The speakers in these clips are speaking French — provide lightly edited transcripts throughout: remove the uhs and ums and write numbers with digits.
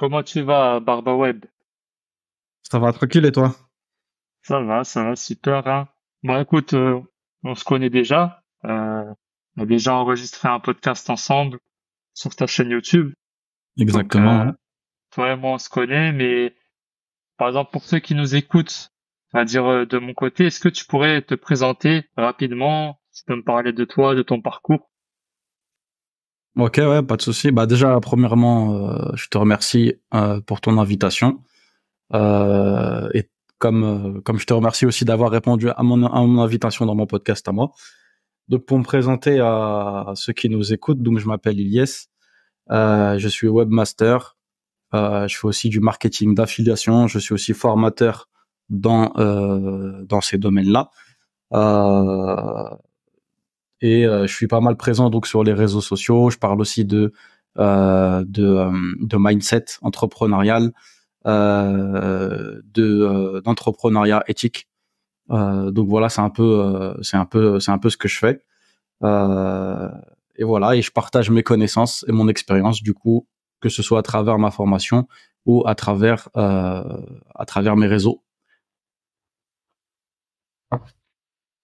Comment tu vas, Barba Web? Ça va tranquille et toi? Ça va, super, hein. Bon, écoute, on se connaît déjà. On a déjà enregistré un podcast ensemble sur ta chaîne YouTube. Donc, Exactement, ouais. toi et moi, on se connaît, mais par exemple, pour ceux qui nous écoutent, on va dire de mon côté, est-ce que tu pourrais te présenter rapidement? Tu peux me parler de toi, de ton parcours? Ok, ouais, pas de souci. Bah déjà, premièrement, je te remercie pour ton invitation. Et comme je te remercie aussi d'avoir répondu à mon invitation dans mon podcast à moi. Donc pour me présenter à ceux qui nous écoutent, donc je m'appelle Ilyes, je suis webmaster, je fais aussi du marketing d'affiliation, je suis aussi formateur dans ces domaines-là. Euh, je suis pas mal présent donc sur les réseaux sociaux. Je parle aussi de mindset entrepreneurial, d'entrepreneuriat éthique. Donc voilà, c'est un peu ce que je fais. Euh, et voilà, et je partage mes connaissances et mon expérience du coup, que ce soit à travers ma formation ou à travers mes réseaux.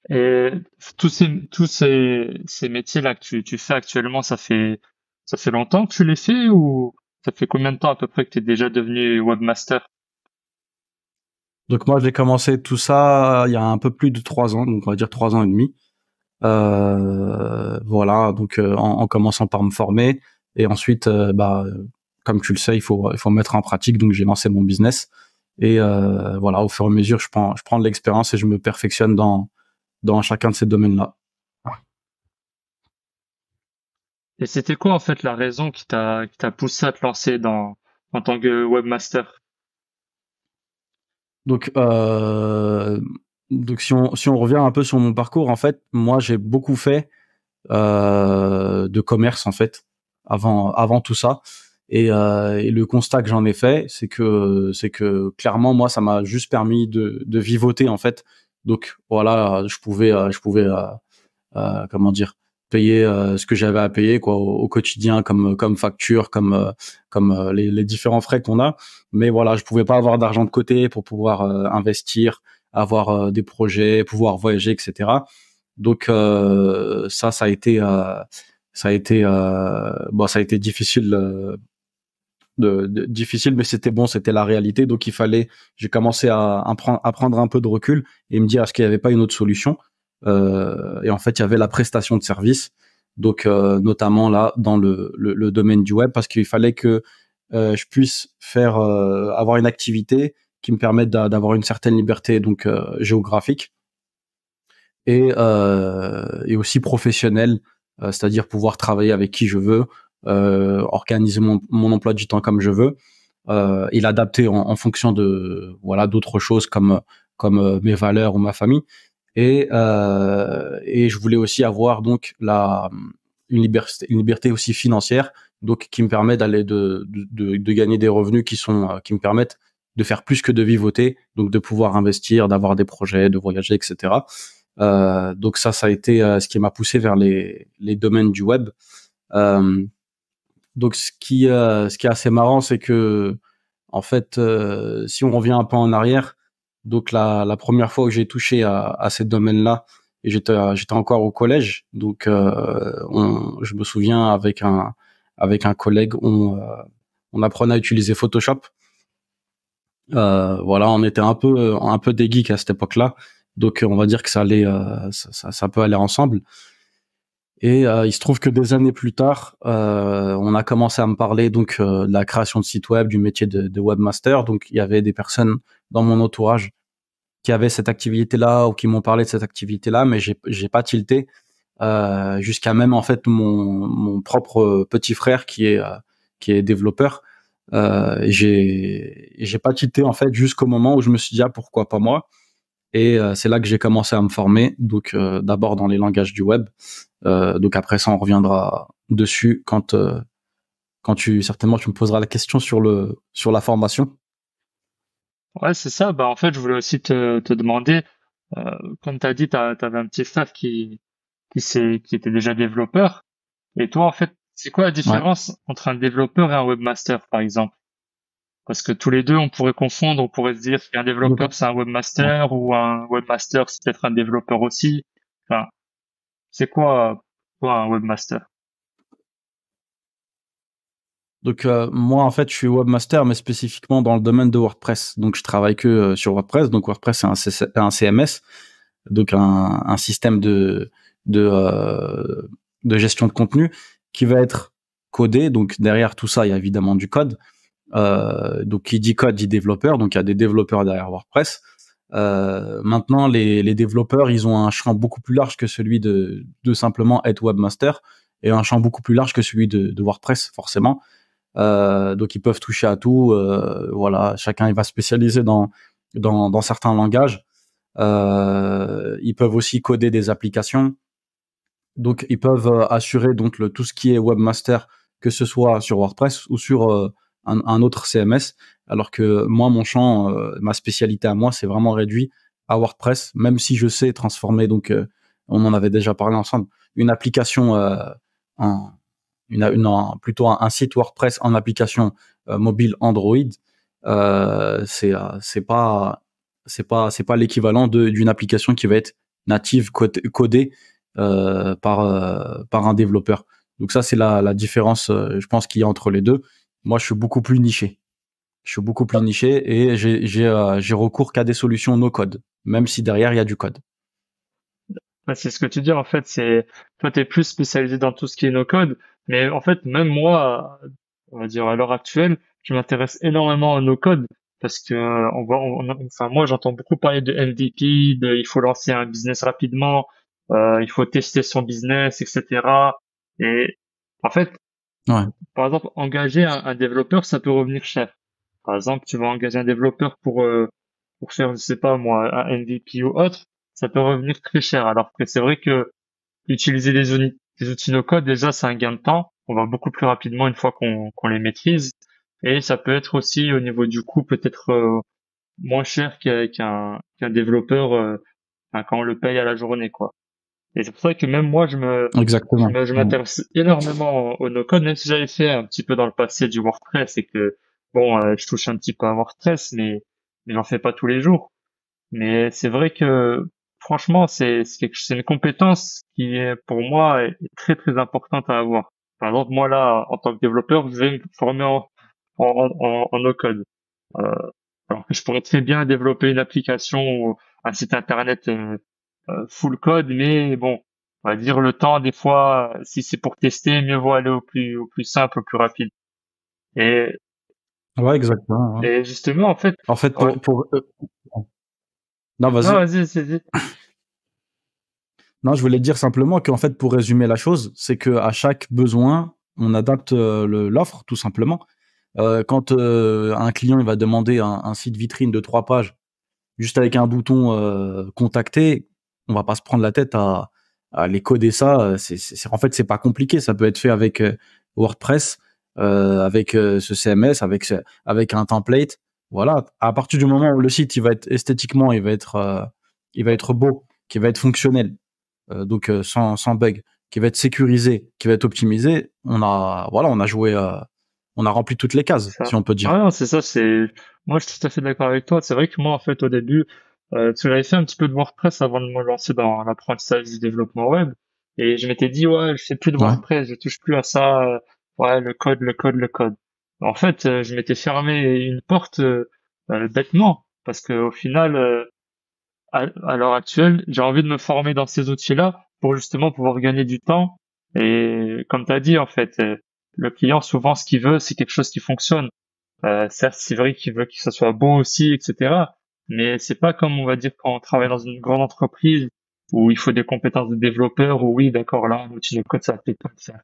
Et ces métiers-là que tu fais actuellement, ça fait longtemps que tu les fais ou ça fait combien de temps à peu près que tu es déjà devenu webmaster? Donc moi, j'ai commencé tout ça il y a un peu plus de 3 ans, donc on va dire 3 ans et demi. Voilà, donc en commençant par me former et ensuite, comme tu le sais, il faut mettre en pratique. Donc j'ai lancé mon business et voilà, au fur et à mesure, je prends de l'expérience et je me perfectionne dans chacun de ces domaines-là. Et c'était quoi en fait la raison qui t'a poussé à te lancer en tant que webmaster? Donc donc si on revient un peu sur mon parcours, en fait, moi j'ai beaucoup fait de commerce en fait avant tout ça. Et le constat que j'en ai fait, c'est que clairement moi ça m'a juste permis de vivoter en fait. Donc voilà, je pouvais comment dire, payer ce que j'avais à payer quoi au quotidien comme facture, comme les différents frais qu'on a. Mais voilà, je pouvais pas avoir d'argent de côté pour pouvoir investir, avoir des projets, pouvoir voyager, etc. Donc ça a été difficile, difficile, mais c'était bon, c'était la réalité. Donc il fallait, j'ai commencé à prendre un peu de recul et me dire est-ce qu'il n'y avait pas une autre solution. Et en fait, il y avait la prestation de service, donc notamment là dans le domaine du web, parce qu'il fallait que je puisse avoir une activité qui me permette d'avoir une certaine liberté donc géographique et aussi professionnel, c'est-à-dire pouvoir travailler avec qui je veux, organiser mon emploi du temps comme je veux, et l'adapter en fonction de voilà d'autres choses comme mes valeurs ou ma famille. Et je voulais aussi avoir donc une liberté aussi financière, donc qui me permet de gagner des revenus qui me permettent de faire plus que de vivoter, donc de pouvoir investir, d'avoir des projets, de voyager, etc. Donc ça a été ce qui m'a poussé vers les domaines du web. Euh, donc ce qui est assez marrant, c'est que en fait, si on revient un peu en arrière, donc la première fois que j'ai touché à ces domaines-là, et j'étais encore au collège, donc je me souviens avec un collègue, on apprenait à utiliser Photoshop. Voilà, on était un peu des geeks à cette époque-là, donc on va dire que ça allait, ça peut aller ensemble. Et il se trouve que des années plus tard, on a commencé à me parler donc de la création de sites web, du métier de webmaster. Donc il y avait des personnes dans mon entourage qui avaient cette activité-là ou qui m'ont parlé de cette activité-là, mais j'ai pas tilté jusqu'à même en fait mon propre petit frère qui est développeur. Et j'ai pas tilté en fait jusqu'au moment où je me suis dit ah pourquoi pas moi. Et c'est là que j'ai commencé à me former, donc d'abord dans les langages du web. Donc après ça, on reviendra dessus quand certainement tu me poseras la question sur la formation. Ouais, c'est ça. Bah, en fait, je voulais aussi te demander, comme tu as dit, t'avais un petit frère qui était déjà développeur. Et toi, en fait, c'est quoi la Ouais. différence entre un développeur et un webmaster, par exemple? Parce que tous les deux, on pourrait confondre, on pourrait se dire qu'un Donc, développeur, c'est un ouais. webmaster, ou un webmaster, c'est peut-être un développeur aussi. Enfin, c'est quoi un webmaster? Donc, moi, en fait, je suis webmaster, mais spécifiquement dans le domaine de WordPress. Donc, je travaille que sur WordPress. Donc, WordPress, c'est un CMS, donc un système de, euh, de gestion de contenu qui va être codé. Donc, derrière tout ça, il y a évidemment du code. Donc, qui dit code dit développeur. Donc, il y a des développeurs derrière WordPress. Maintenant, les développeurs, ils ont un champ beaucoup plus large que celui de simplement être webmaster et un champ beaucoup plus large que celui de WordPress, forcément. Donc ils peuvent toucher à tout. Voilà, chacun il va spécialiser dans certains langages. Ils peuvent aussi coder des applications. Donc ils peuvent assurer donc tout ce qui est webmaster, que ce soit sur WordPress ou sur un autre CMS. Alors que moi, mon champ, ma spécialité à moi, c'est vraiment réduit à WordPress, même si je sais transformer, donc on en avait déjà parlé ensemble, une application en, plutôt un site WordPress en application mobile Android. C'est pas l'équivalent d'une application qui va être native codée par un développeur. Donc ça, c'est la différence, je pense, qu'il y a entre les deux. Moi, je suis beaucoup plus niché. Je suis beaucoup plus niché et j'ai recours qu'à des solutions no code, même si derrière il y a du code. Ouais, c'est ce que tu dis, en fait, c'est, toi, t'es plus spécialisé dans tout ce qui est no-code, mais en fait, même moi, on va dire à l'heure actuelle, je m'intéresse énormément au no-code parce que enfin, moi, j'entends beaucoup parler de MVP, de il faut lancer un business rapidement, il faut tester son business, etc. Et en fait, Ouais, par exemple, engager un développeur, ça peut revenir cher. Par exemple, tu vas engager un développeur pour faire, je sais pas moi, un MVP ou autre, ça peut revenir très cher. Alors que c'est vrai que utiliser des outils no-code, déjà, c'est un gain de temps. On va beaucoup plus rapidement une fois qu'on les maîtrise. Et ça peut être aussi au niveau du coût peut-être moins cher qu'un développeur enfin, quand on le paye à la journée, quoi. Et c'est pour ça que même moi, exactement. je Ouais. m'intéresse énormément au no-code, même si j'avais fait un petit peu dans le passé du WordPress et que, bon, je touche un petit peu à WordPress, mais j'en fais pas tous les jours. Mais c'est vrai que, franchement, c'est une compétence qui est, pour moi, est très, très importante à avoir. Par exemple, moi, là, en tant que développeur, je vais me former en no-code. Euh, alors que je pourrais très bien développer une application ou un site internet, full code, mais bon, on va dire le temps, des fois, si c'est pour tester, mieux vaut aller au plus simple, au plus rapide. Et, Ouais, exactement. Ouais. et justement, en fait, En fait, ouais. non, Non, vas-y. vas-y. Non, je voulais dire simplement qu'en fait, pour résumer la chose, c'est que à chaque besoin, on adapte l'offre, tout simplement. Quand un client il va demander un site vitrine de 3 pages, juste avec un bouton contacter, on va pas se prendre la tête à les coder ça. En fait, c'est pas compliqué. Ça peut être fait avec WordPress, avec ce CMS, avec un template. Voilà. À partir du moment où le site il va être esthétiquement, il va être beau, qui va être fonctionnel, donc sans bug, qui va être sécurisé, qui va être optimisé, on a joué, on a rempli toutes les cases, Ça. si on peut Ouais, dire. non, c'est ça, moi, je suis tout à fait d'accord avec toi. C'est vrai que moi, en fait, au début, parce que j'avais fait un petit peu de WordPress avant de me lancer dans l'apprentissage du développement web. Et je m'étais dit, ouais, je fais plus de Ouais, WordPress, je touche plus à ça. Ouais, le code. En fait, je m'étais fermé une porte, bêtement. Parce que au final, à l'heure actuelle, j'ai envie de me former dans ces outils-là pour justement pouvoir gagner du temps. Et comme tu as dit, en fait, le client, souvent, ce qu'il veut, c'est quelque chose qui fonctionne. Certes, c'est vrai qu'il veut que ça soit beau aussi, etc. Mais c'est pas comme on va dire quand on travaille dans une grande entreprise où il faut des compétences de développeur, où oui, d'accord, là, un outil de code, ça fait comme ça.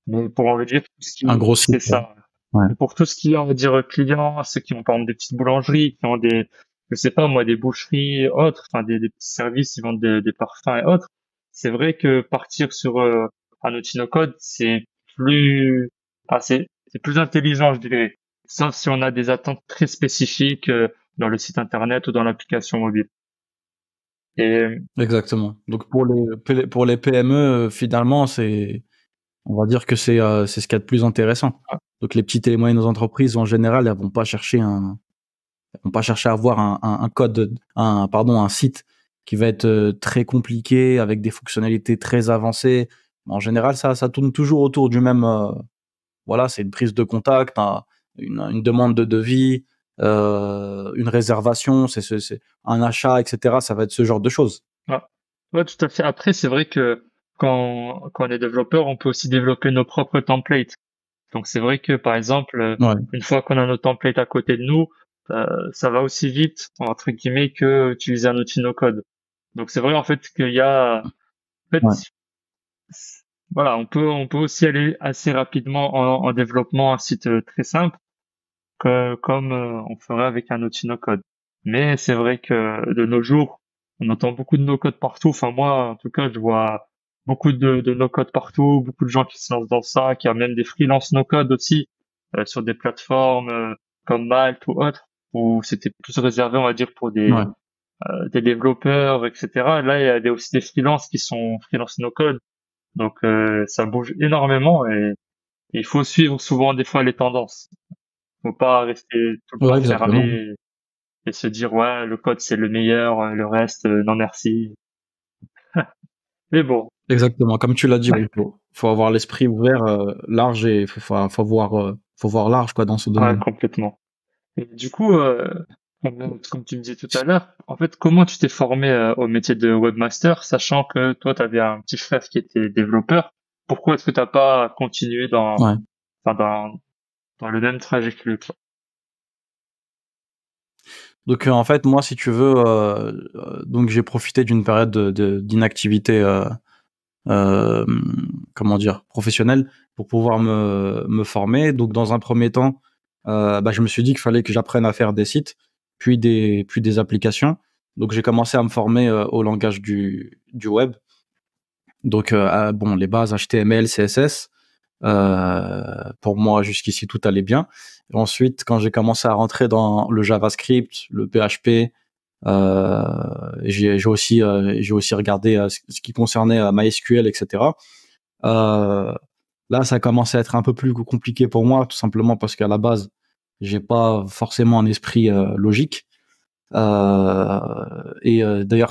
Mais pour, on va dire, tout ce un qui, gros c'est site. Ouais. ça. Ouais. Mais pour tout ce qui est, on va dire, clients, ceux qui ont, par exemple, des petites boulangeries, qui ont je sais pas, moi, des boucheries et autres, enfin, des petits services, ils vendent des parfums et autres. C'est vrai que partir sur, un outil no code, plus, c'est plus intelligent, je dirais. Sauf si on a des attentes très spécifiques, dans le site internet ou dans l'application mobile. Et, Exactement. Donc pour les PME, finalement, On va dire que c'est ce qu'il y a de plus intéressant. Ah, Donc les petites et moyennes entreprises en général, elles vont pas chercher à avoir un code, un site qui va être très compliqué avec des fonctionnalités très avancées. En général, ça tourne toujours autour du même. Voilà, c'est une prise de contact, une demande de devis, une réservation, c'est un achat, etc. Ça va être ce genre de choses. ah. Ouais, tout à fait. Après, c'est vrai que quand on est développeur, on peut aussi développer nos propres templates. Donc c'est vrai que par exemple, Ouais, une fois qu'on a nos templates à côté de nous, ça va aussi vite entre guillemets que utiliser un outil no code. Donc c'est vrai en fait qu'il y a en fait ouais, voilà, on peut aussi aller assez rapidement en développement un site très simple comme on ferait avec un outil no code. Mais c'est vrai que de nos jours, on entend beaucoup de no code partout. Enfin moi en tout cas, je vois beaucoup de no code partout, beaucoup de gens qui se lancent dans ça, qui a même des freelance no code aussi sur des plateformes comme Malte ou autres, où c'était plus réservé, on va dire, pour ouais. des développeurs, etc. Là, il y a aussi des freelances qui sont freelance no code. Donc ça bouge énormément et il faut suivre souvent des fois les tendances. Faut pas rester tout le Ouais, temps fermé exactement. et se dire ouais le code c'est le meilleur, le reste non merci. Mais bon, Exactement. Comme tu l'as dit, oui, faut avoir l'esprit ouvert, large et faut voir large, quoi, dans ce ouais, domaine. complètement. Et du coup, comme tu me disais tout à l'heure, en fait, comment tu t'es formé au métier de webmaster, sachant que toi, tu avais un petit frère qui était développeur. Pourquoi est-ce que t'as pas continué Ouais. enfin, dans le même trajet que lui, quoi? Donc, en fait, moi, si tu veux, donc j'ai profité d'une période d'inactivité, comment dire, professionnelle pour pouvoir me former. Donc, dans un premier temps, bah, je me suis dit qu'il fallait que j'apprenne à faire des sites, puis des applications. Donc, j'ai commencé à me former au langage du web. Donc, bon, les bases HTML, CSS. Pour moi, jusqu'ici, tout allait bien. Et ensuite, quand j'ai commencé à rentrer dans le JavaScript, le PHP, j'ai aussi regardé ce qui concernait MySQL, etc. Euh, Là, ça a commencé à être un peu plus compliqué pour moi, tout simplement parce qu'à la base, j'ai pas forcément un esprit logique. D'ailleurs,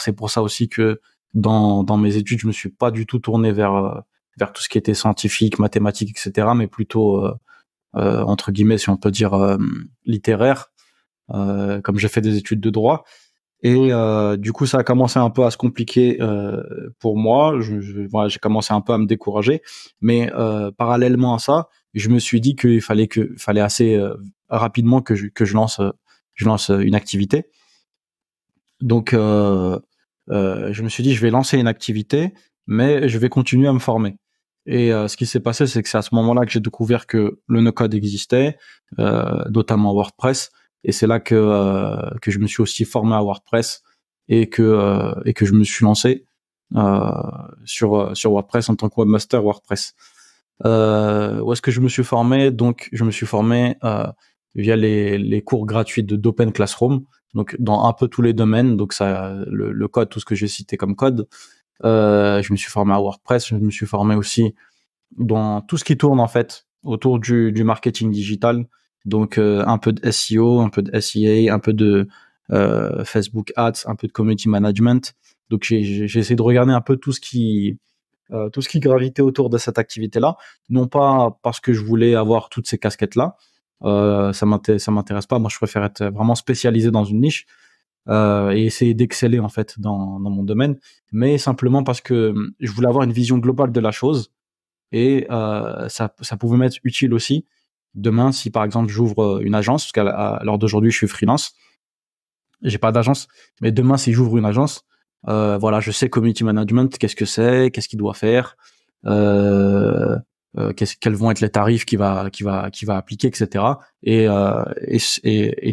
c'est pour ça aussi que dans mes études, je me suis pas du tout tourné vers tout ce qui était scientifique, mathématique, etc., mais plutôt entre guillemets, si on peut dire littéraire, comme j'ai fait des études de droit. Et du coup, ça a commencé un peu à se compliquer pour moi. Voilà, j'ai commencé un peu à me décourager. Mais parallèlement à ça, je me suis dit fallait assez rapidement que je lance une activité. Donc, je me suis dit, je vais lancer une activité, mais je vais continuer à me former. Et ce qui s'est passé, c'est que c'est à ce moment-là que j'ai découvert que le no-code existait, notamment WordPress. Et c'est là que je me suis aussi formé à WordPress et que je me suis lancé sur WordPress en tant que webmaster WordPress. Où est-ce que je me suis formé? Donc, je me suis formé via les cours gratuits d'Open Classroom, donc dans un peu tous les domaines. Donc, le code, tout ce que j'ai cité comme code. Je me suis formé à WordPress. Je me suis formé aussi dans tout ce qui tourne en fait autour du marketing digital. Donc, un peu de SEO, un peu de SEA, un peu de Facebook Ads, un peu de community management. Donc, j'ai essayé de regarder un peu tout ce qui gravitait autour de cette activité-là, non pas parce que je voulais avoir toutes ces casquettes-là, ça m'intéresse pas. Moi, je préfère être vraiment spécialisé dans une niche et essayer d'exceller en fait dans mon domaine, mais simplement parce que je voulais avoir une vision globale de la chose et ça pouvait m'être utile aussi demain si par exemple j'ouvre une agence, parce qu'à l'heure d'aujourd'hui je suis freelance, j'ai pas d'agence, mais demain si j'ouvre une agence, voilà, je sais community management, qu'est-ce que c'est, qu'est-ce qu'il doit faire, euh, quels vont être les tarifs qu'il va appliquer, etc. Et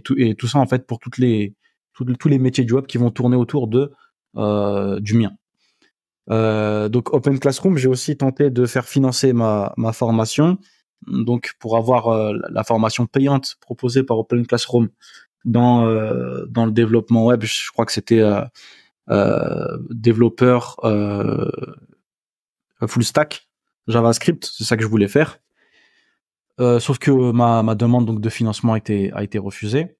tout ça en fait pour tous les métiers du web qui vont tourner autour du mien. Donc Open Classroom, j'ai aussi tenté de faire financer ma formation. Donc pour avoir la formation payante proposée par Open Classroom dans le développement web, je crois que c'était développeur full stack. JavaScript, c'est ça que je voulais faire. Sauf que ma demande donc de financement a été refusée.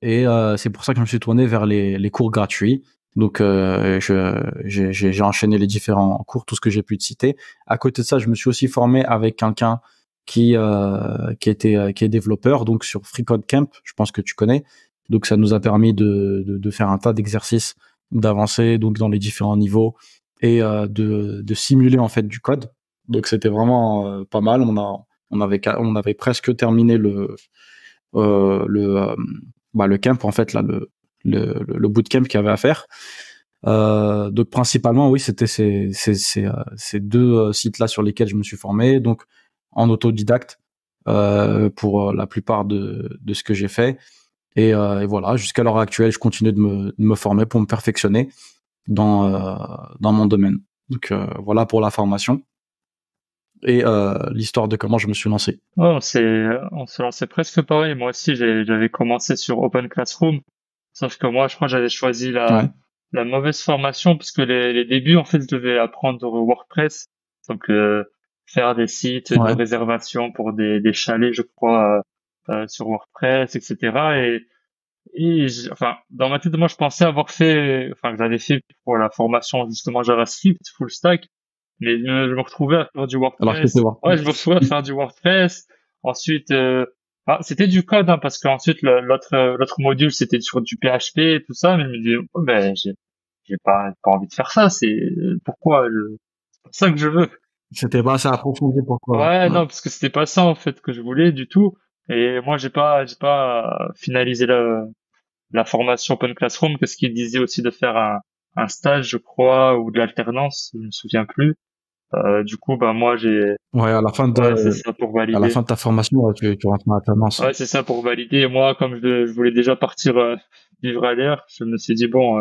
Et c'est pour ça que je me suis tourné vers les cours gratuits. Donc j'ai enchaîné les différents cours, tout ce que j'ai pu te citer. À côté de ça, je me suis aussi formé avec quelqu'un qui est développeur, donc sur FreeCodeCamp, je pense que tu connais. Donc ça nous a permis de faire un tas d'exercices, d'avancer donc dans les différents niveaux et de simuler en fait du code. Donc c'était vraiment pas mal. On avait presque terminé euh, le euh, le camp en fait là le bootcamp qu'il y avait à faire. Donc principalement oui, c'était ces deux sites là sur lesquels je me suis formé, donc en autodidacte pour la plupart de ce que j'ai fait. Et voilà, jusqu'à l'heure actuelle, je continue de me former pour me perfectionner dans mon domaine. Donc voilà pour la formation et l'histoire de comment je me suis lancé. Ouais, on se lançait presque pareil. Moi aussi, j'avais commencé sur Open Classroom. Sauf que moi, je crois que j'avais choisi Ouais, la mauvaise formation parce que les débuts, en fait, je devais apprendre WordPress. Donc, faire des sites de ouais. réservation pour des chalets, je crois, sur WordPress, etc. Enfin, dans ma tête, moi, je pensais avoir fait, enfin, que j'avais fait pour la formation, justement, JavaScript, full stack. Mais je me retrouvais à faire du Alors je peux te WordPress. voir. Ouais, je me retrouvais à faire du WordPress. Ensuite, c'était du code, hein, parce qu'ensuite l'autre module c'était sur du PHP et tout ça. Mais je me disais, oh, ben j'ai pas envie de faire ça. C'est pas ça que je veux. C'était pas assez approfondi pourquoi. Ouais, Ouais. non, parce que c'était pas ça en fait que je voulais du tout. Et moi j'ai pas finalisé la formation Open Classroom, parce qu'il disait aussi de faire un stage, je crois, ou de l'alternance, je me souviens plus. Du coup, bah moi Ouais, ouais, c'est ça pour à la valider. fin de ta formation, ouais, tu rentres en alternance. Ouais, c'est ça pour valider. Et moi, comme je voulais déjà partir vivre à l'air, je me suis dit bon,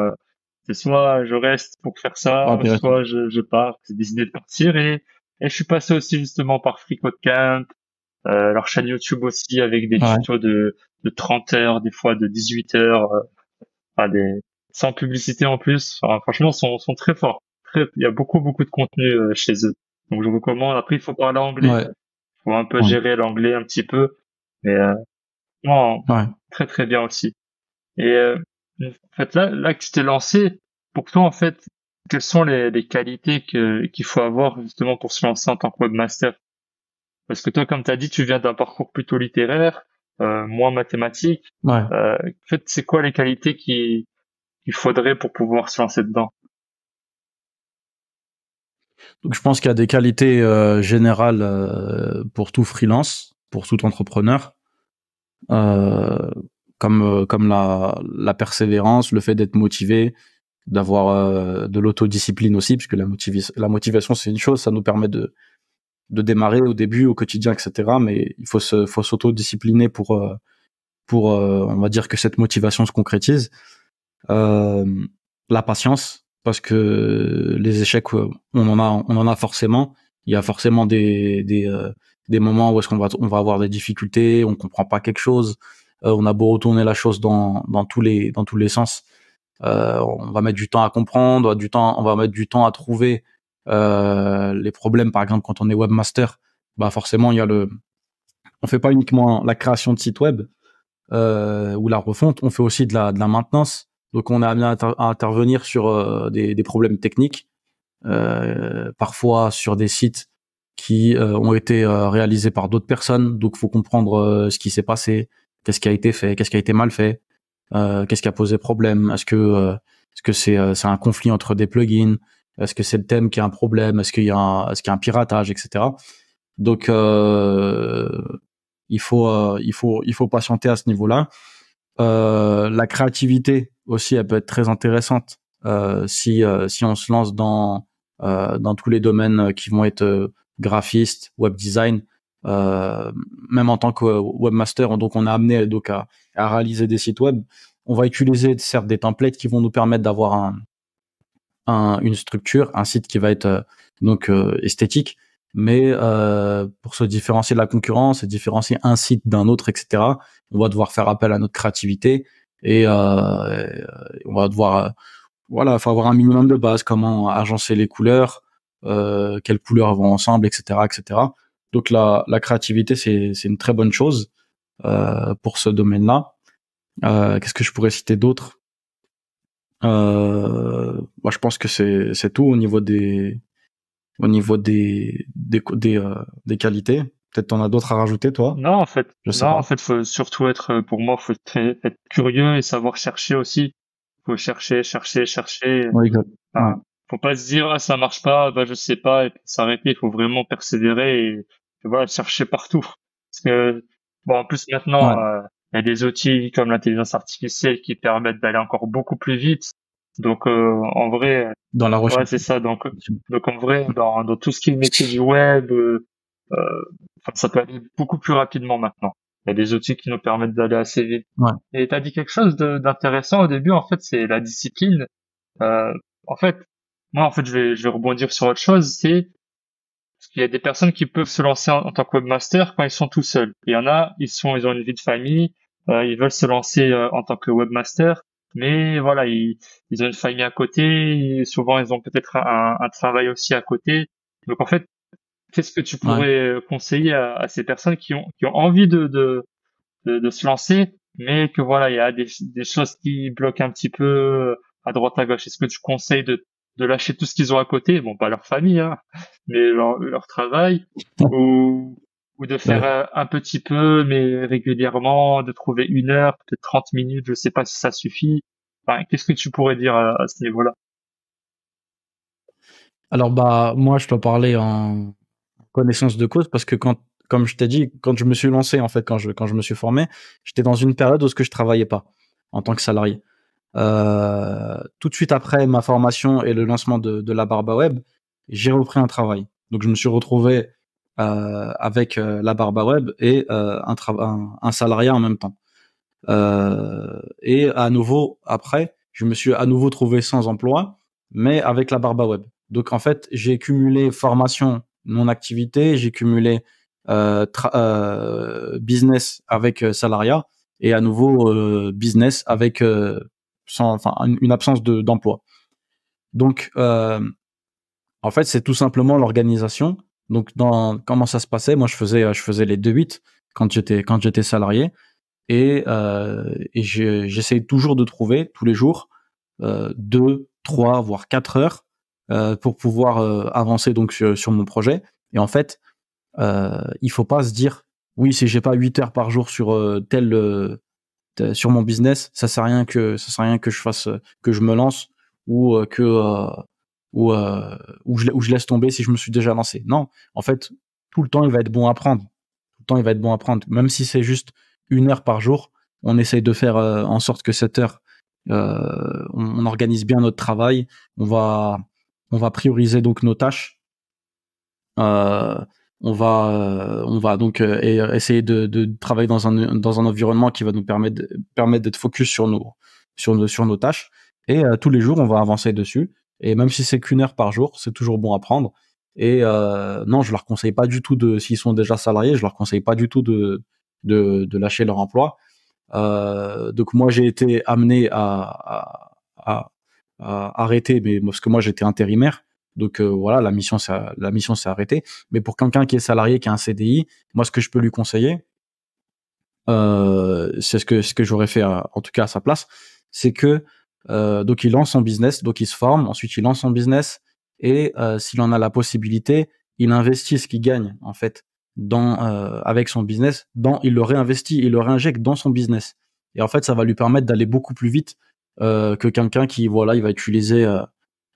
c'est soit je reste pour faire Ouais, ça, intéressant. soit je pars. J'ai décidé de partir et je suis passé aussi justement par FreeCodeCamp, leur chaîne YouTube aussi avec des Ouais, tutos de 30 heures, des fois de 18 heures, enfin, sans publicité en plus. Enfin, franchement, sont très forts. Il y a beaucoup de contenu chez eux. Donc je vous recommande. Après, il faut parler anglais. ouais, Faut un peu ouais, gérer l'anglais un petit peu, mais non, ouais. très bien aussi. Et en fait là que tu t'es lancé, pour toi en fait, quelles sont les qualités qu'il faut avoir justement pour se lancer en tant que webmaster? Parce que toi, comme tu as dit, tu viens d'un parcours plutôt littéraire, moins mathématique. Ouais. En fait, c'est quoi les qualités qu'il faudrait pour pouvoir se lancer dedans? Donc je pense qu'il y a des qualités générales pour tout freelance, pour tout entrepreneur, euh, comme la persévérance, le fait d'être motivé, d'avoir de l'autodiscipline aussi, puisque la motivation c'est une chose, ça nous permet de démarrer au début, au quotidien, etc. Mais il faut s'autodiscipliner pour on va dire que cette motivation se concrétise. Euh, la patience, parce que les échecs, on en a forcément. Il y a forcément des moments où est-ce on va avoir des difficultés, on comprend pas quelque chose, on a beau retourner la chose dans tous les sens, on va mettre du temps à comprendre, on va mettre du temps à trouver les problèmes. Par exemple, quand on est webmaster, bah forcément on fait pas uniquement la création de sites web, ou la refonte, on fait aussi de la maintenance. Donc on est amené à intervenir sur des problèmes techniques, parfois sur des sites qui ont été réalisés par d'autres personnes. Donc faut comprendre ce qui s'est passé, qu'est-ce qui a été fait, qu'est-ce qui a été mal fait, qu'est-ce qui a posé problème. Est-ce que c'est un conflit entre des plugins? Est-ce que c'est le thème qui a un problème? Est-ce qu'il y a un piratage, etc. Donc il faut patienter à ce niveau-là. La créativité aussi, elle peut être très intéressante si on se lance dans tous les domaines qui vont être graphiste, web design. Euh, Même en tant que webmaster, donc on est amené donc à réaliser des sites web. On va utiliser certes des templates qui vont nous permettre d'avoir une structure, un site qui va être esthétique, mais pour se différencier de la concurrence et différencier un site d'un autre, etc., on va devoir faire appel à notre créativité et on va devoir voilà, faut avoir un minimum de base, comment agencer les couleurs, quelles couleurs vont ensemble, etc., etc. Donc la créativité, c'est une très bonne chose pour ce domaine-là. Qu'est-ce que je pourrais citer d'autre? Moi, je pense que c'est tout au niveau des qualités. Peut-être t'en as d'autres à rajouter, toi? Je sais Non, en pas. fait, faut surtout être, pour moi, être curieux et savoir chercher aussi. Faut chercher, chercher, chercher. Oui, exact. Ouais. Enfin, faut pas se dire, ah, ça marche pas, bah, je sais pas, et puis s'arrêter. Il faut vraiment persévérer et voilà, chercher partout. Parce que, bon, en plus, Ouais. maintenant, il y a des outils comme l'intelligence artificielle qui permettent d'aller encore beaucoup plus vite. Donc, en vrai, Dans la ouais, recherche. c'est ça. Donc, en vrai, dans tout ce qui est métier du web, enfin, ça peut aller beaucoup plus rapidement maintenant. Il y a des outils qui nous permettent d'aller assez vite. Ouais. Et tu as dit quelque chose d'intéressant au début, en fait, c'est la discipline. Euh, en fait, moi, en fait, je vais rebondir sur autre chose, c'est parce qu'il y a des personnes qui peuvent se lancer en tant que webmaster quand ils sont tout seuls. Il y en a, ils ont une vie de famille, ils veulent se lancer en tant que webmaster, mais voilà, ils ont une famille à côté, et souvent ils ont peut-être un travail aussi à côté. Donc en fait, qu'est-ce que tu Ouais. pourrais conseiller à ces personnes qui ont envie de se lancer, mais que voilà, il y a des choses qui bloquent un petit peu à droite à gauche. Est-ce que tu conseilles de lâcher tout ce qu'ils ont à côté, bon, pas leur famille, hein, mais leur travail, ou, ou de faire Ouais. un petit peu, mais régulièrement, de trouver 1 heure, peut-être 30 minutes, je sais pas si ça suffit. Enfin, qu'est-ce que tu pourrais dire à ce niveau-là? Alors, bah, moi, je dois parler en connaissance de cause parce que comme je t'ai dit, quand je me suis lancé, en fait, quand je me suis formé, j'étais dans une période où je travaillais pas en tant que salarié. Tout de suite après ma formation et le lancement de la Barba Web, j'ai repris un travail. Donc je me suis retrouvé avec la Barba Web et un salariat en même temps. Et à nouveau après, je me suis à nouveau trouvé sans emploi, mais avec la Barba Web. Donc en fait, j'ai cumulé formation, non activité, j'ai cumulé business avec salariat et à nouveau business avec enfin une absence d'emploi. Donc en fait, c'est tout simplement l'organisation. Donc comment ça se passait? Moi, je faisais les 2-8 quand j'étais salarié et j'essaye toujours de trouver tous les jours 2, 3, voire 4 heures pour pouvoir avancer donc sur mon projet. Et en fait, il faut pas se dire oui, si j'ai pas 8 heures par jour sur sur mon business, ça sert à rien que je fasse que je me lance ou ou je laisse tomber si je me suis déjà lancé. Non, en fait, tout le temps il va être bon à prendre. Tout le temps il va être bon à prendre, même si c'est juste 1 heure par jour. On essaye de faire en sorte que cette heure, on organise bien notre travail. On va prioriser donc nos tâches. Euh, on va donc essayer de travailler dans un environnement qui va nous permettre d'être focus sur nos tâches. Et tous les jours, on va avancer dessus. Et même si c'est qu'1 heure par jour, c'est toujours bon à prendre. Et non, je leur conseille pas du tout s'ils sont déjà salariés, je leur conseille pas du tout de lâcher leur emploi. Donc moi, j'ai été amené à arrêter, mais parce que moi j'étais intérimaire. Donc voilà, la mission s'est arrêtée. Mais pour quelqu'un qui est salarié, qui a un CDI, moi ce que je peux lui conseiller, c'est ce que j'aurais fait en tout cas à sa place, c'est que donc il lance son business, donc il se forme, ensuite il lance son business et s'il en a la possibilité, il investit ce qu'il gagne en fait avec son business, il le réinvestit, il le réinjecte dans son business. Et en fait, ça va lui permettre d'aller beaucoup plus vite que quelqu'un qui voilà, il va utiliser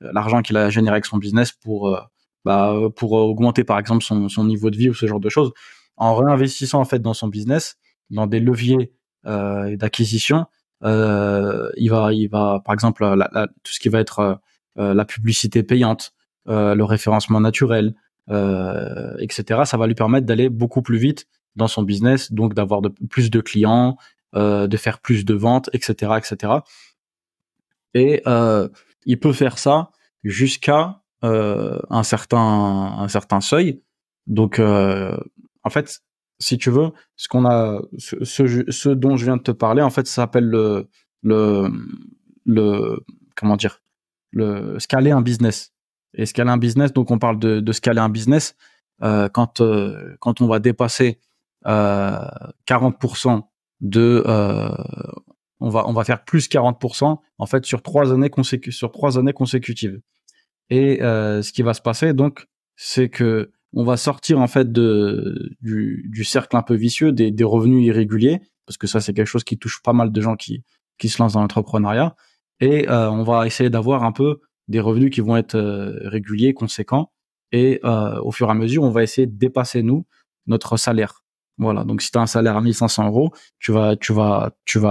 l'argent qu'il a généré avec son business pour augmenter par exemple son niveau de vie ou ce genre de choses. En réinvestissant en fait dans son business, dans des leviers d'acquisition, il va par exemple tout ce qui va être la publicité payante, le référencement naturel, etc. Ça va lui permettre d'aller beaucoup plus vite dans son business, donc d'avoir plus de clients, de faire plus de ventes, etc., etc. Et il peut faire ça jusqu'à un certain seuil. Donc, en fait, si tu veux, ce dont je viens de te parler, en fait, ça s'appelle le, comment dire, scaler un business. Et scaler un business, donc on parle de scaler un business quand on va dépasser 40% de on va faire plus 40% en fait sur 3 années consécutives. Et ce qui va se passer donc, c'est que on va sortir en fait du cercle un peu vicieux des revenus irréguliers, parce que ça c'est quelque chose qui touche pas mal de gens qui se lancent dans l'entrepreneuriat. Et on va essayer d'avoir un peu des revenus qui vont être réguliers, conséquents. Et au fur et à mesure, on va essayer de dépasser notre salaire. Voilà. Donc si tu as un salaire à 1500 euros, tu vas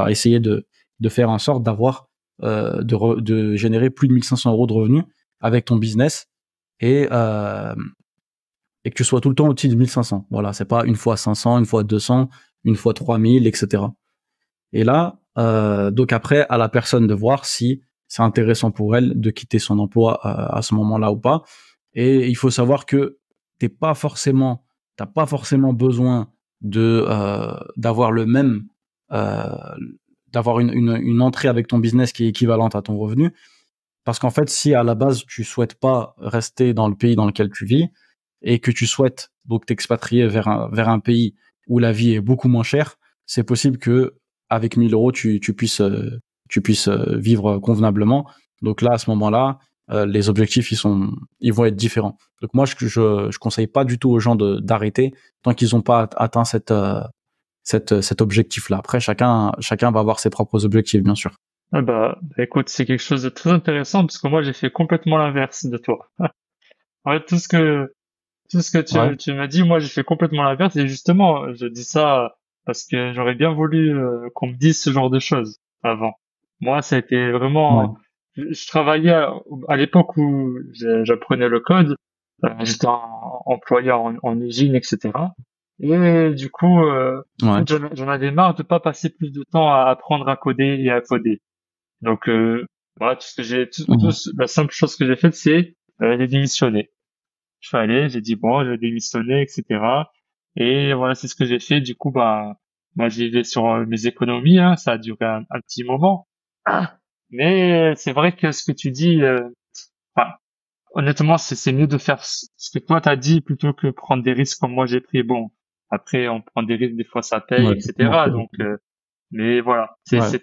essayer de faire en sorte d'avoir de générer plus de 1500 euros de revenus avec ton business, et que tu sois tout le temps au-dessus de 1500. Voilà, c'est pas une fois 500, une fois 200, une fois 3000, etc. Et là, donc après, à la personne de voir si c'est intéressant pour elle de quitter son emploi à ce moment-là ou pas. Et il faut savoir que t'as pas forcément besoin d'avoir le même, euh, d'avoir une entrée avec ton business qui est équivalente à ton revenu. Parce qu'en fait, si à la base tu souhaites pas rester dans le pays dans lequel tu vis et que tu souhaites donc t'expatrier vers un pays où la vie est beaucoup moins chère, c'est possible que avec 1000 euros tu puisses vivre convenablement. Donc là, à ce moment-là, les objectifs ils vont être différents. Donc moi, je conseille pas du tout aux gens d'arrêter tant qu'ils n'ont pas atteint cet objectif-là. Après, chacun va avoir ses propres objectifs, bien sûr. Ah bah, écoute, c'est quelque chose de très intéressant parce que moi j'ai fait complètement l'inverse de toi. En fait, tout ce que Ouais, tu m'as dit, moi j'ai fait complètement l'inverse et justement, je dis ça parce que j'aurais bien voulu qu'on me dise ce genre de choses avant. Moi, ça a été ouais, vraiment, je travaillais à l'époque où j'apprenais le code, j'étais employé en usine, etc. Et du coup, en ouais. fait, j'en avais marre de pas passer plus de temps à apprendre à coder et à coder. Donc voilà, tout ce que Mhm. la simple chose que j'ai faite, c'est de démissionner. Je suis allé, j'ai dit bon, je vais démissionner, etc. Et voilà, c'est ce que j'ai fait. Du coup, bah, moi, je vivais sur mes économies. Hein, ça a duré un petit moment. Ah. Mais c'est vrai que ce que tu dis, enfin, honnêtement, c'est mieux de faire ce que toi t'as dit plutôt que prendre des risques comme moi j'ai pris. Bon, après, on prend des risques, des fois ça paye, Ouais, etc. Donc mais voilà, ouais. Ouais. c'est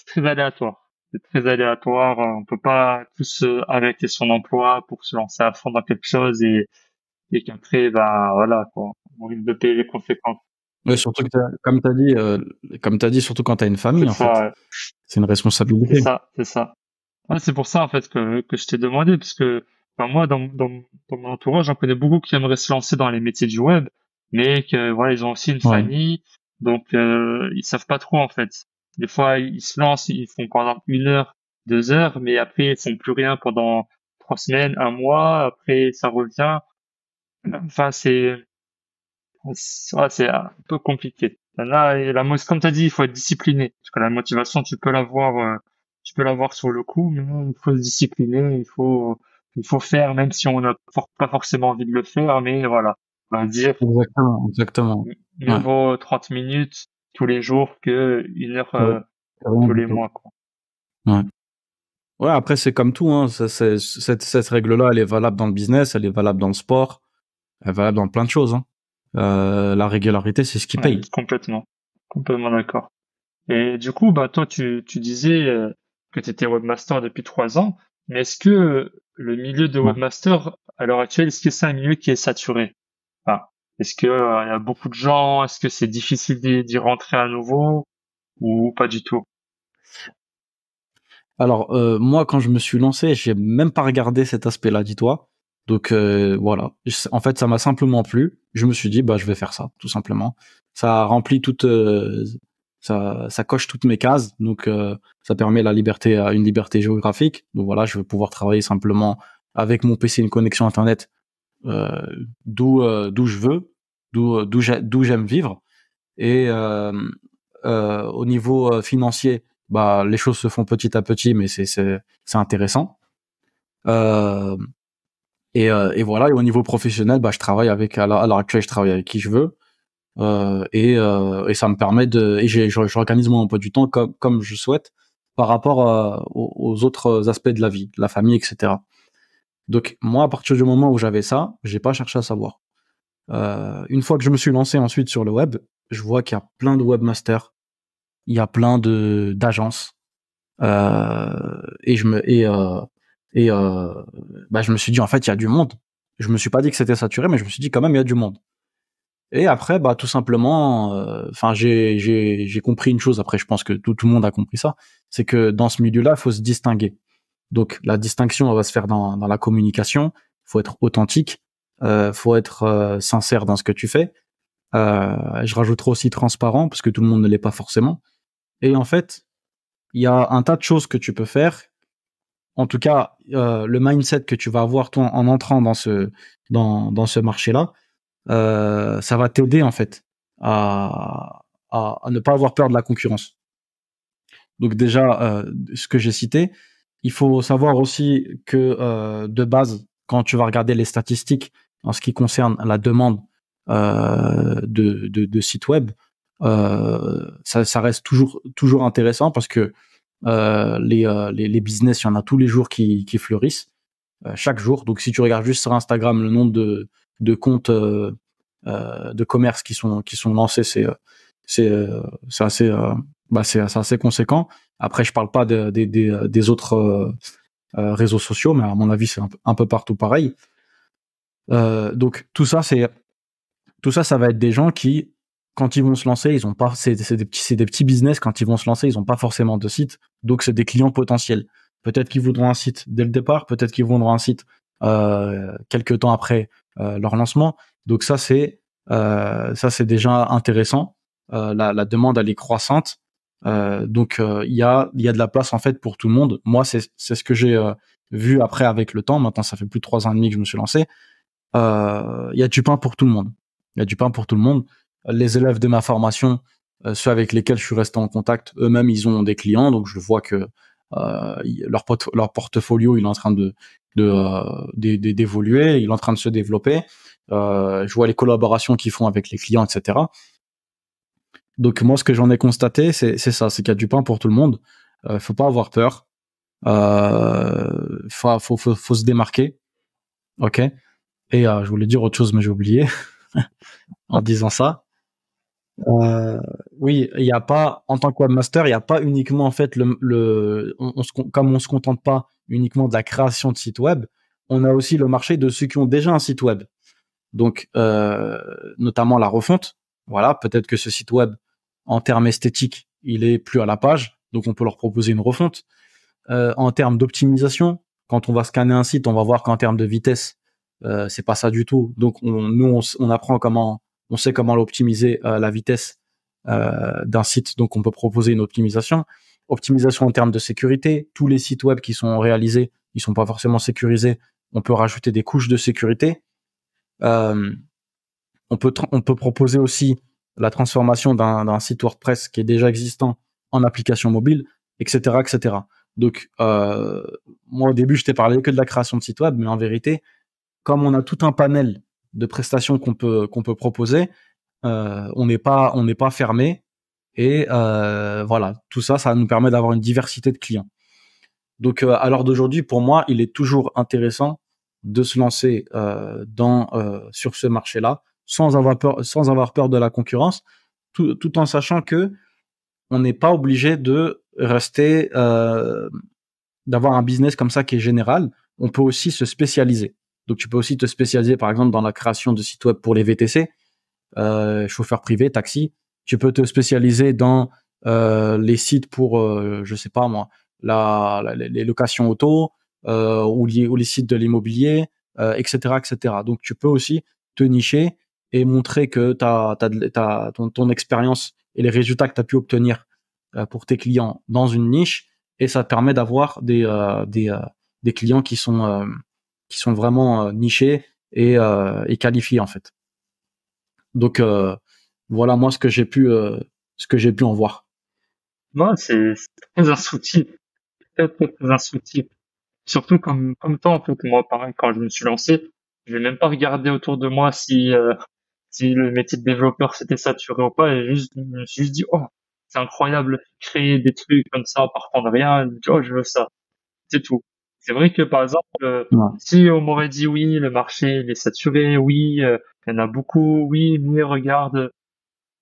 très aléatoire. C'est très aléatoire. On peut pas tous arrêter son emploi pour se lancer à fond dans quelque chose et qu'après, ben voilà, quoi. On risque de payer les conséquences. Ouais, surtout que comme t'as dit, surtout quand t'as une C'est famille, en fait. ça, ouais. C'est une C'est responsabilité. ça, c'est ça. Ouais, c'est pour ça en fait que je t'ai demandé, parce que ben, moi, dans mon entourage, j'en connais beaucoup qui aimeraient se lancer dans les métiers du web, mais que voilà, ils ont aussi une Ouais. famille, donc ils savent pas trop en fait. Des fois, ils se lancent, ils font par exemple 1 heure, 2 heures, mais après ils font plus rien pendant 3 semaines, un mois. Après, ça revient. Enfin, ouais, c'est un peu compliqué. Là, et comme t'as dit, il faut être discipliné, parce que la motivation, tu peux l'avoir sur le coup, mais il faut se discipliner, il faut faire, même si on n'a pas forcément envie de le faire, mais voilà. On va dire, Exactement, exactement. mieux Ouais. vaut 30 minutes tous les jours que 1 heure, Ouais. Rien tous du les tout. mois, quoi. Ouais. Ouais, après, c'est comme tout, hein. Cette règle-là, elle est valable dans le business, elle est valable dans le sport, elle est valable dans plein de choses, hein. La régularité, c'est ce qui Ouais, paye. complètement. Complètement d'accord. Et du coup, bah, toi, tu disais que tu étais webmaster depuis 3 ans, mais est-ce que le milieu de Ouais. webmaster, à l'heure actuelle, est-ce que c'est un milieu qui est saturé? Enfin, est-ce que, il y a beaucoup de gens? Est-ce que c'est difficile d'y rentrer à nouveau ou pas du tout? Alors, moi, quand je me suis lancé, j'ai même pas regardé cet aspect-là, dis-toi. Donc, voilà. En fait, ça m'a simplement plu. Je me suis dit, bah, je vais faire ça, tout simplement. Ça remplit ça coche toutes mes cases. Donc, ça permet une liberté géographique. Donc voilà, je vais pouvoir travailler simplement avec mon PC, une connexion Internet, euh, d'où je veux, d'où j'aime vivre. Et au niveau financier, bah les choses se font petit à petit, mais c'est intéressant. Euh, et voilà. Et au niveau professionnel, bah je travaille à l'heure actuelle, je travaille avec qui je veux. Et ça me permet j'organise mon emploi du temps comme je souhaite par rapport aux autres aspects de la vie, la famille, etc. Donc moi, à partir du moment où j'avais ça, j'ai pas cherché à savoir. Une fois que je me suis lancé ensuite sur le web, je vois qu'il y a plein de webmasters, il y a plein de d'agences, et je me suis dit en fait il y a du monde. Je me suis pas dit que c'était saturé, mais je me suis dit quand même il y a du monde. Et après bah tout simplement, enfin j'ai compris une chose. Après je pense que tout le monde a compris ça, c'est que dans ce milieu-là il faut se distinguer. Donc la distinction elle va se faire dans la communication. Il faut être authentique, faut être sincère dans ce que tu fais. Je rajouterai aussi transparent parce que tout le monde ne l'est pas forcément. Et en fait, il y a un tas de choses que tu peux faire. En tout cas, le mindset que tu vas avoir toi en entrant dans ce marché-là, ça va t'aider en fait à ne pas avoir peur de la concurrence. Donc déjà, ce que j'ai cité, il faut savoir aussi que de base, quand tu vas regarder les statistiques en ce qui concerne la demande de sites web, ça reste toujours intéressant parce que les business, il y en a tous les jours qui fleurissent, chaque jour. Donc si tu regardes juste sur Instagram le nombre de comptes de commerce qui sont lancés, c'est assez c'est assez conséquent. Après, je parle pas des autres réseaux sociaux, mais à mon avis, c'est un peu partout pareil. Donc tout ça va être des gens qui, quand ils vont se lancer, ils ont pas, c'est des petits business. Quand ils vont se lancer, ils ont pas forcément de site, donc c'est des clients potentiels. Peut-être qu'ils voudront un site dès le départ, peut-être qu'ils voudront un site quelques temps après leur lancement. Donc ça c'est déjà intéressant. La demande elle est croissante, donc il y a de la place en fait pour tout le monde. Moi c'est ce que j'ai vu après avec le temps. Maintenant ça fait plus de 3 ans et demi que je me suis lancé. Il y a du pain pour tout le monde. Il y a du pain pour tout le monde. Les élèves de ma formation, ceux avec lesquels je suis resté en contact, eux-mêmes, ils ont des clients, donc je vois que leur portfolio, il est en train d'évoluer, il est en train de se développer. Je vois les collaborations qu'ils font avec les clients, etc. Donc moi, ce que j'en ai constaté, c'est ça, c'est qu'il y a du pain pour tout le monde. Faut pas avoir peur. Faut se démarquer. Ok. Et je voulais dire autre chose, mais j'ai oublié en disant ça. Oui, il y a pas, en tant que webmaster, il y a pas uniquement en fait comme on se contente pas uniquement de la création de sites web, on a aussi le marché de ceux qui ont déjà un site web. Donc notamment la refonte. Voilà, peut-être que ce site web en termes esthétiques, il est plus à la page, donc on peut leur proposer une refonte. En termes d'optimisation, quand on va scanner un site, on va voir qu'en termes de vitesse, c'est pas ça du tout. Donc on apprend on sait comment l'optimiser, la vitesse d'un site. Donc on peut proposer une optimisation. Optimisation en termes de sécurité. Tous les sites web qui sont réalisés, ils sont pas forcément sécurisés. On peut rajouter des couches de sécurité. Euh, on peut proposer aussi la transformation d'un site WordPress qui est déjà existant en application mobile, etc., etc. Donc, moi au début, je t'ai parlé que de la création de site web, mais en vérité, comme on a tout un panel de prestations qu'on peut proposer, on n'est pas fermé. Et voilà, tout ça, ça nous permet d'avoir une diversité de clients. Donc, à l'heure d'aujourd'hui, pour moi, il est toujours intéressant de se lancer sur ce marché-là, sans avoir peur de la concurrence, tout en sachant que on n'est pas obligé de rester, d'avoir un business comme ça qui est général. On peut aussi se spécialiser. Donc, tu peux aussi te spécialiser, par exemple, dans la création de sites web pour les VTC, chauffeurs privés, taxi. Tu peux te spécialiser dans les sites pour, je sais pas moi, les locations auto, ou les sites de l'immobilier, etc., etc. Donc, tu peux aussi te nicher et montrer que ton expérience et les résultats que tu as pu obtenir pour tes clients dans une niche, et ça te permet d'avoir des clients qui sont vraiment nichés et qualifiés en fait. Donc voilà moi ce que j'ai pu en voir. Moi, c'est très instructif, très, très, très instructif. Surtout comme toi, en fait, moi, pareil, quand je me suis lancé, je vais même pas regarder autour de moi si le métier de développeur c'était saturé ou pas, et je me suis juste dit, oh, c'est incroyable, créer des trucs comme ça, partant de rien, je me dis, oh, je veux ça. C'est tout. C'est vrai que par exemple, Ouais. si on m'aurait dit oui, le marché il est saturé, oui, il y en a beaucoup, oui, mais regarde,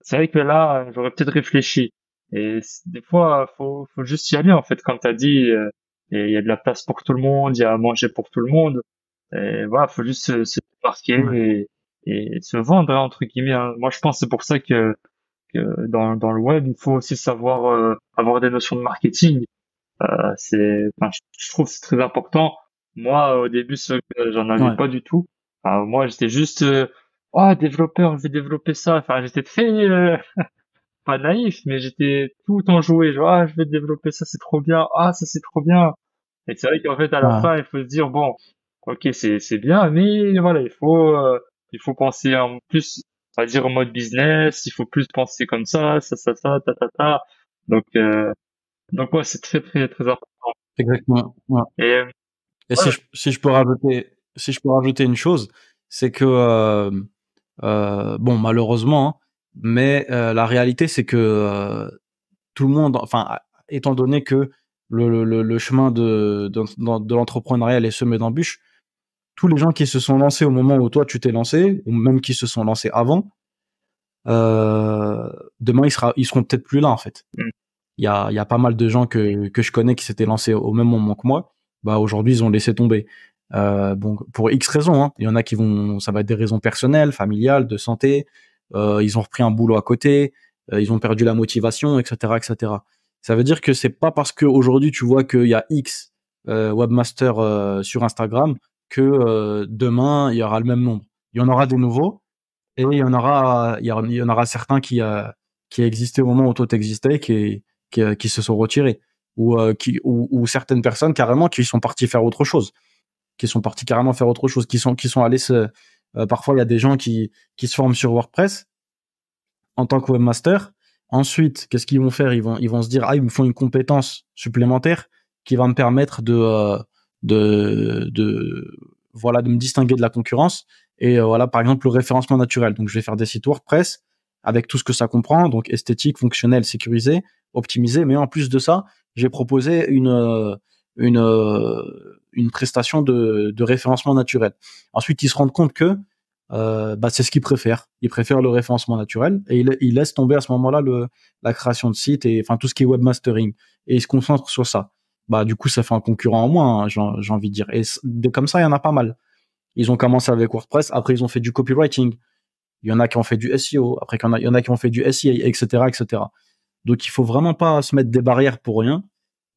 c'est vrai que là, j'aurais peut-être réfléchi. Et des fois, faut juste y aller en fait, comme t'as dit. Et il y a de la place pour tout le monde, il y a à manger pour tout le monde. Et voilà, faut juste se Ouais. démarquer et se vendre hein, entre guillemets, hein. Moi, je pense que c'est pour ça que dans le web, il faut aussi savoir avoir des notions de marketing. Enfin, je trouve que c'est très important. Moi, au début, c'est vrai que j'en avais Ouais. pas du tout. Enfin, moi, j'étais juste, oh, développeur, je vais développer ça. Enfin, j'étais très, pas naïf, mais j'étais tout enjoué. Genre, ah, je vais développer ça, c'est trop bien. Ah, ça, c'est trop bien. Et c'est vrai qu'en fait, à la Ouais. fin, il faut se dire, bon, ok, c'est bien, mais voilà, il faut penser en plus, on va dire en mode business. Il faut plus penser comme ça, ta. Donc, donc ouais, c'est très, très, très important. Exactement. Ouais. Et Et ouais, si je peux rajouter une chose, c'est que bon, malheureusement, hein, mais la réalité, c'est que tout le monde, enfin, étant donné que le chemin de l'entrepreneuriat est semé d'embûches, tous les gens qui se sont lancés au moment où toi tu t'es lancé, ou même qui se sont lancés avant, euh, demain ils seront peut-être plus là en fait. mm, Il y a pas mal de gens que je connais qui s'étaient lancés au même moment que moi. Bah, aujourd'hui, ils ont laissé tomber. Bon, pour X raisons, hein. Il y en a qui vont, ça va être des raisons personnelles, familiales, de santé. Ils ont repris un boulot à côté. Ils ont perdu la motivation, etc., etc. Ça veut dire que c'est pas parce qu'aujourd'hui tu vois qu'il y a X webmaster sur Instagram que demain il y aura le même nombre. Il y en aura des nouveaux et il y en aura certains qui existaient au moment où toi t'existais, qui se sont retirés, ou certaines personnes carrément qui sont parties faire autre chose, qui sont partis carrément faire autre chose, qui sont allés se, parfois il y a des gens qui se forment sur WordPress en tant que webmaster. Ensuite, qu'est-ce qu'ils vont faire? Ils vont se dire, ah, ils me font une compétence supplémentaire qui va me permettre de, voilà, de me distinguer de la concurrence. Et voilà, par exemple, le référencement naturel. Donc, je vais faire des sites WordPress avec tout ce que ça comprend, donc esthétique, fonctionnel, sécurisé, optimisé. Mais en plus de ça, j'ai proposé une prestation de référencement naturel. Ensuite, ils se rendent compte que bah, c'est ce qu'ils préfèrent. Ils préfèrent le référencement naturel et ils laissent tomber à ce moment-là la création de sites et enfin tout ce qui est webmastering et ils se concentrent sur ça. Bah, du coup, ça fait un concurrent en moins, hein, j'ai envie de dire. Et comme ça, il y en a pas mal. Ils ont commencé avec WordPress, après ils ont fait du copywriting. Il y en a qui ont fait du SEO, après il y en a qui ont fait du SEA, etc., etc. Donc, il faut vraiment pas se mettre des barrières pour rien.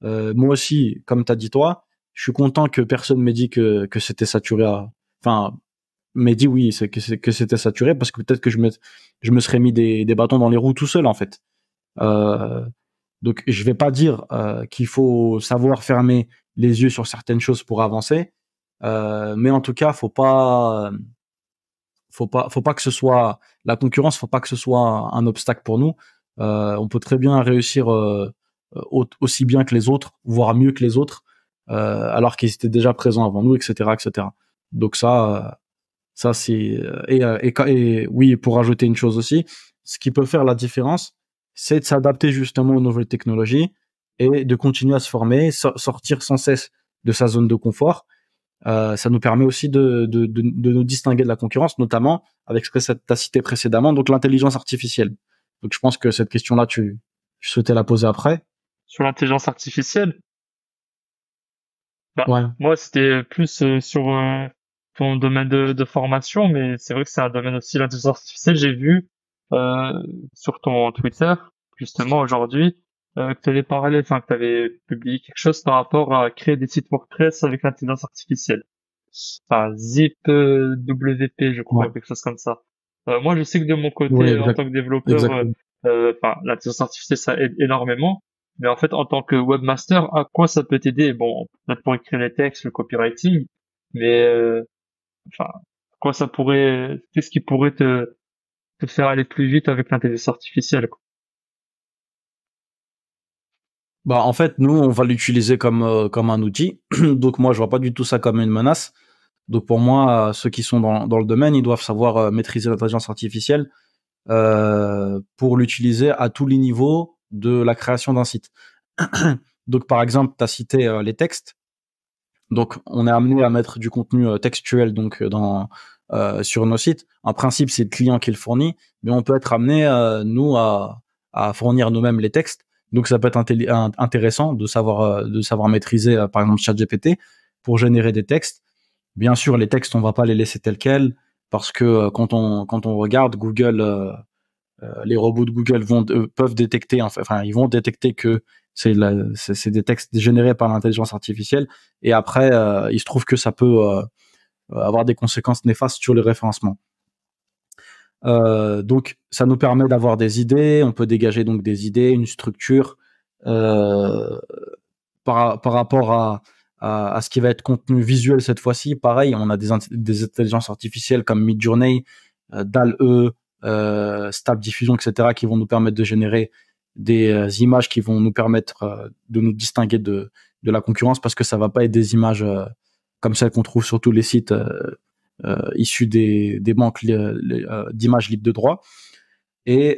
Moi aussi, comme tu as dit toi, je suis content que personne m'ait dit que c'était saturé enfin, m'ait dit oui, que c'était saturé parce que peut-être que je me serais mis des bâtons dans les roues tout seul en fait. Euh, donc je vais pas dire qu'il faut savoir fermer les yeux sur certaines choses pour avancer, mais en tout cas faut pas que ce soit la concurrence, faut pas que ce soit un obstacle pour nous. On peut très bien réussir aussi bien que les autres, voire mieux que les autres, alors qu'ils étaient déjà présents avant nous, etc., etc. Donc ça, c'est et oui, pour rajouter une chose aussi, ce qui peut faire la différence, c'est de s'adapter justement aux nouvelles technologies et de continuer à se former, sortir sans cesse de sa zone de confort. Ça nous permet aussi de nous distinguer de la concurrence, notamment avec ce que tu as cité précédemment, donc l'intelligence artificielle. Donc je pense que cette question-là, tu souhaitais la poser après. sur l'intelligence artificielle, bah, Ouais, moi, c'était plus sur ton domaine de formation, mais c'est vrai que c'est un domaine aussi, l'intelligence artificielle. J'ai vu sur ton Twitter, justement, aujourd'hui, que tu avais parlé, enfin, que tu avais publié quelque chose par rapport à créer des sites WordPress avec l'intelligence artificielle. Enfin, Zip WP, je ouais, crois, quelque chose comme ça. Moi, je sais que de mon ouais, côté, en tant que développeur, exactement. enfin, l'intelligence artificielle, ça aide énormément. Mais en fait, en tant que webmaster, à quoi ça peut t'aider? Bon, peut-être pour écrire les textes, le copywriting, mais enfin, quoi ça pourrait, qu'est-ce qui pourrait te faire aller plus vite avec l'intelligence artificielle, quoi. Bah, en fait, nous, on va l'utiliser comme un outil. Donc, moi, je vois pas du tout ça comme une menace. Donc, pour moi, ceux qui sont dans le domaine, ils doivent savoir maîtriser l'intelligence artificielle pour l'utiliser à tous les niveaux de la création d'un site. Donc, par exemple, tu as cité les textes. Donc, on est amené à mettre du contenu textuel donc sur nos sites. En principe, c'est le client qui le fournit, mais on peut être amené nous à fournir nous-mêmes les textes. Donc, ça peut être intéressant de savoir maîtriser par exemple ChatGPT pour générer des textes. Bien sûr, les textes, on va pas les laisser tels quels parce que quand on regarde Google, les robots de Google peuvent détecter, enfin, ils vont détecter que c'est des textes générés par l'intelligence artificielle. Et après, il se trouve que ça peut avoir des conséquences néfastes sur le référencement. Donc, ça nous permet d'avoir des idées. On peut dégager donc des idées, une structure par rapport à ce qui va être contenu visuel cette fois-ci. Pareil, on a des intelligences artificielles comme Midjourney, DALL-E, Stable Diffusion, etc., qui vont nous permettre de générer des images qui vont nous permettre de nous distinguer de la concurrence, parce que ça va pas être des images comme celles qu'on trouve sur tous les sites issus des banques d'images libres de droit. Et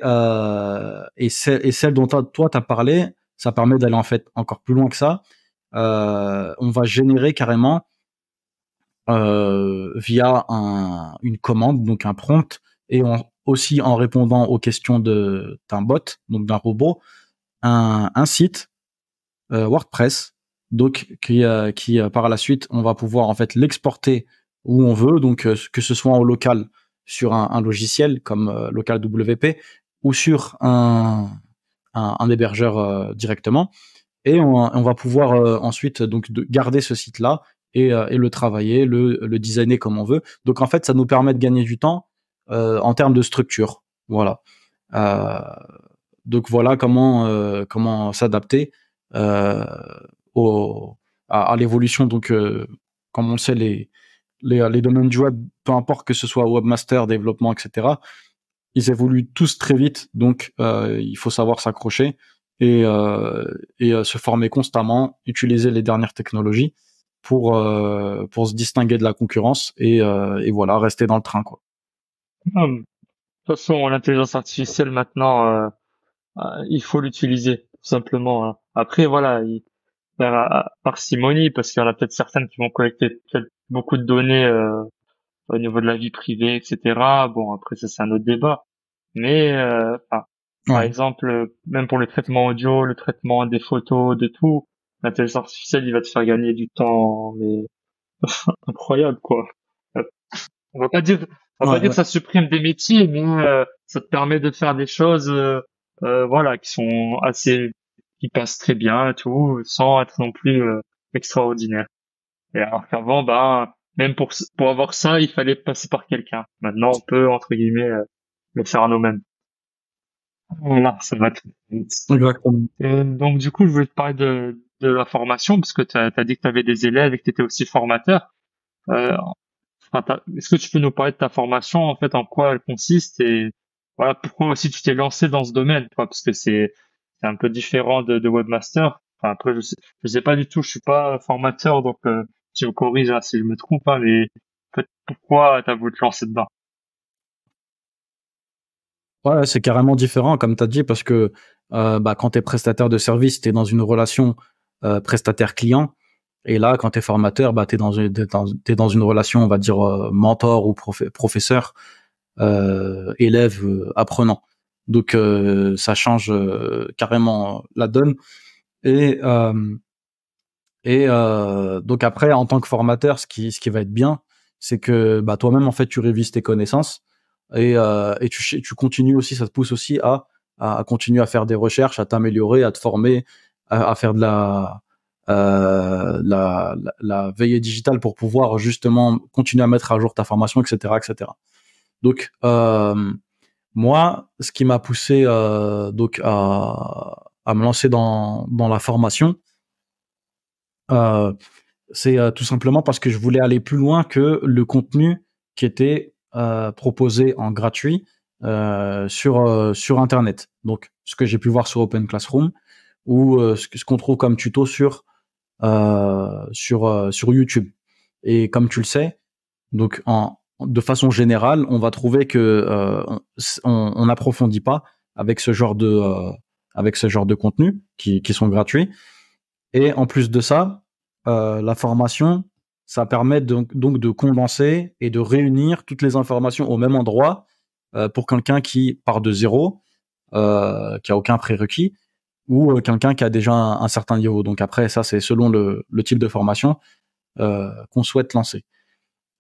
celle dont toi t'as parlé, ça permet d'aller en fait encore plus loin que ça. On va générer carrément via une commande, donc un prompt, et aussi en répondant aux questions d'un bot, donc d'un robot, un site WordPress, donc qui par la suite on va pouvoir en fait l'exporter où on veut, donc que ce soit en local sur un logiciel comme Local WP ou sur un hébergeur directement, et on va pouvoir ensuite donc garder ce site là et le travailler, le designer comme on veut. Donc en fait, ça nous permet de gagner du temps en termes de structure. Voilà. Euh, donc voilà comment s'adapter euh, à l'évolution. Donc comme on le sait, les domaines du web, peu importe que ce soit webmaster, développement, etc., ils évoluent tous très vite. Donc il faut savoir s'accrocher et se former constamment, utiliser les dernières technologies pour se distinguer de la concurrence et voilà, rester dans le train, quoi. De toute façon, l'intelligence artificielle maintenant, il faut l'utiliser tout simplement, hein. Après, voilà, il faire parcimonie, parce qu'il y en a peut-être certaines qui vont collecter beaucoup de données au niveau de la vie privée, etc. Bon, après ça c'est un autre débat. Mais enfin, par Ouais. exemple, même pour le traitement audio, le traitement des photos, de tout, l'intelligence artificielle, il va te faire gagner du temps, mais incroyable quoi. Euh, On va pas dire, on va pas Ouais, dire que ouais. ça supprime des métiers, mais ça te permet de faire des choses, voilà, qui sont assez, qui passent très bien et tout, sans être non plus extraordinaire. Et alors qu'avant, bah, même pour avoir ça, il fallait passer par quelqu'un. Maintenant, on peut entre guillemets le faire nous-mêmes. Voilà, ça va très vite. Exactement. Donc du coup, je voulais te parler de la formation, parce que tu as dit que tu avais des élèves et que tu étais aussi formateur. Euh, enfin, est-ce que tu peux nous parler de ta formation, en fait, en quoi elle consiste, et voilà, pourquoi aussi tu t'es lancé dans ce domaine, quoi, parce que c'est un peu différent de webmaster. Enfin, après, je sais pas du tout, je suis pas formateur, donc tu me corriges hein, si je me trompe, hein, mais pourquoi t'as voulu te lancer dedans? Ouais, c'est carrément différent, comme tu as dit, parce que bah, quand tu es prestataire de service, tu es dans une relation prestataire-client. Et là, quand tu es formateur, bah, tu es t'es dans une relation, on va dire, mentor ou professeur, élève, apprenant. Donc, ça change carrément la donne. Et, donc après, en tant que formateur, ce qui va être bien, c'est que bah, toi-même, en fait, tu révises tes connaissances et tu continues aussi, ça te pousse aussi à continuer à faire des recherches, à t'améliorer, à te former, à faire de la veille digitale pour pouvoir justement continuer à mettre à jour ta formation, etc., etc. Donc, moi, ce qui m'a poussé donc à me lancer dans la formation, euh, c'est tout simplement parce que je voulais aller plus loin que le contenu qui était proposé en gratuit sur Internet. Donc, ce que j'ai pu voir sur Open Classroom ou ce qu'on trouve comme tuto sur YouTube. Et comme tu le sais, donc de façon générale, on va trouver que on n'approfondit pas avec ce genre de contenu qui sont gratuits. Et en plus de ça, la formation, ça permet donc de condenser et de réunir toutes les informations au même endroit pour quelqu'un qui part de zéro, qui a aucun prérequis, ou quelqu'un qui a déjà un certain niveau. Donc après, ça, c'est selon le type de formation qu'on souhaite lancer.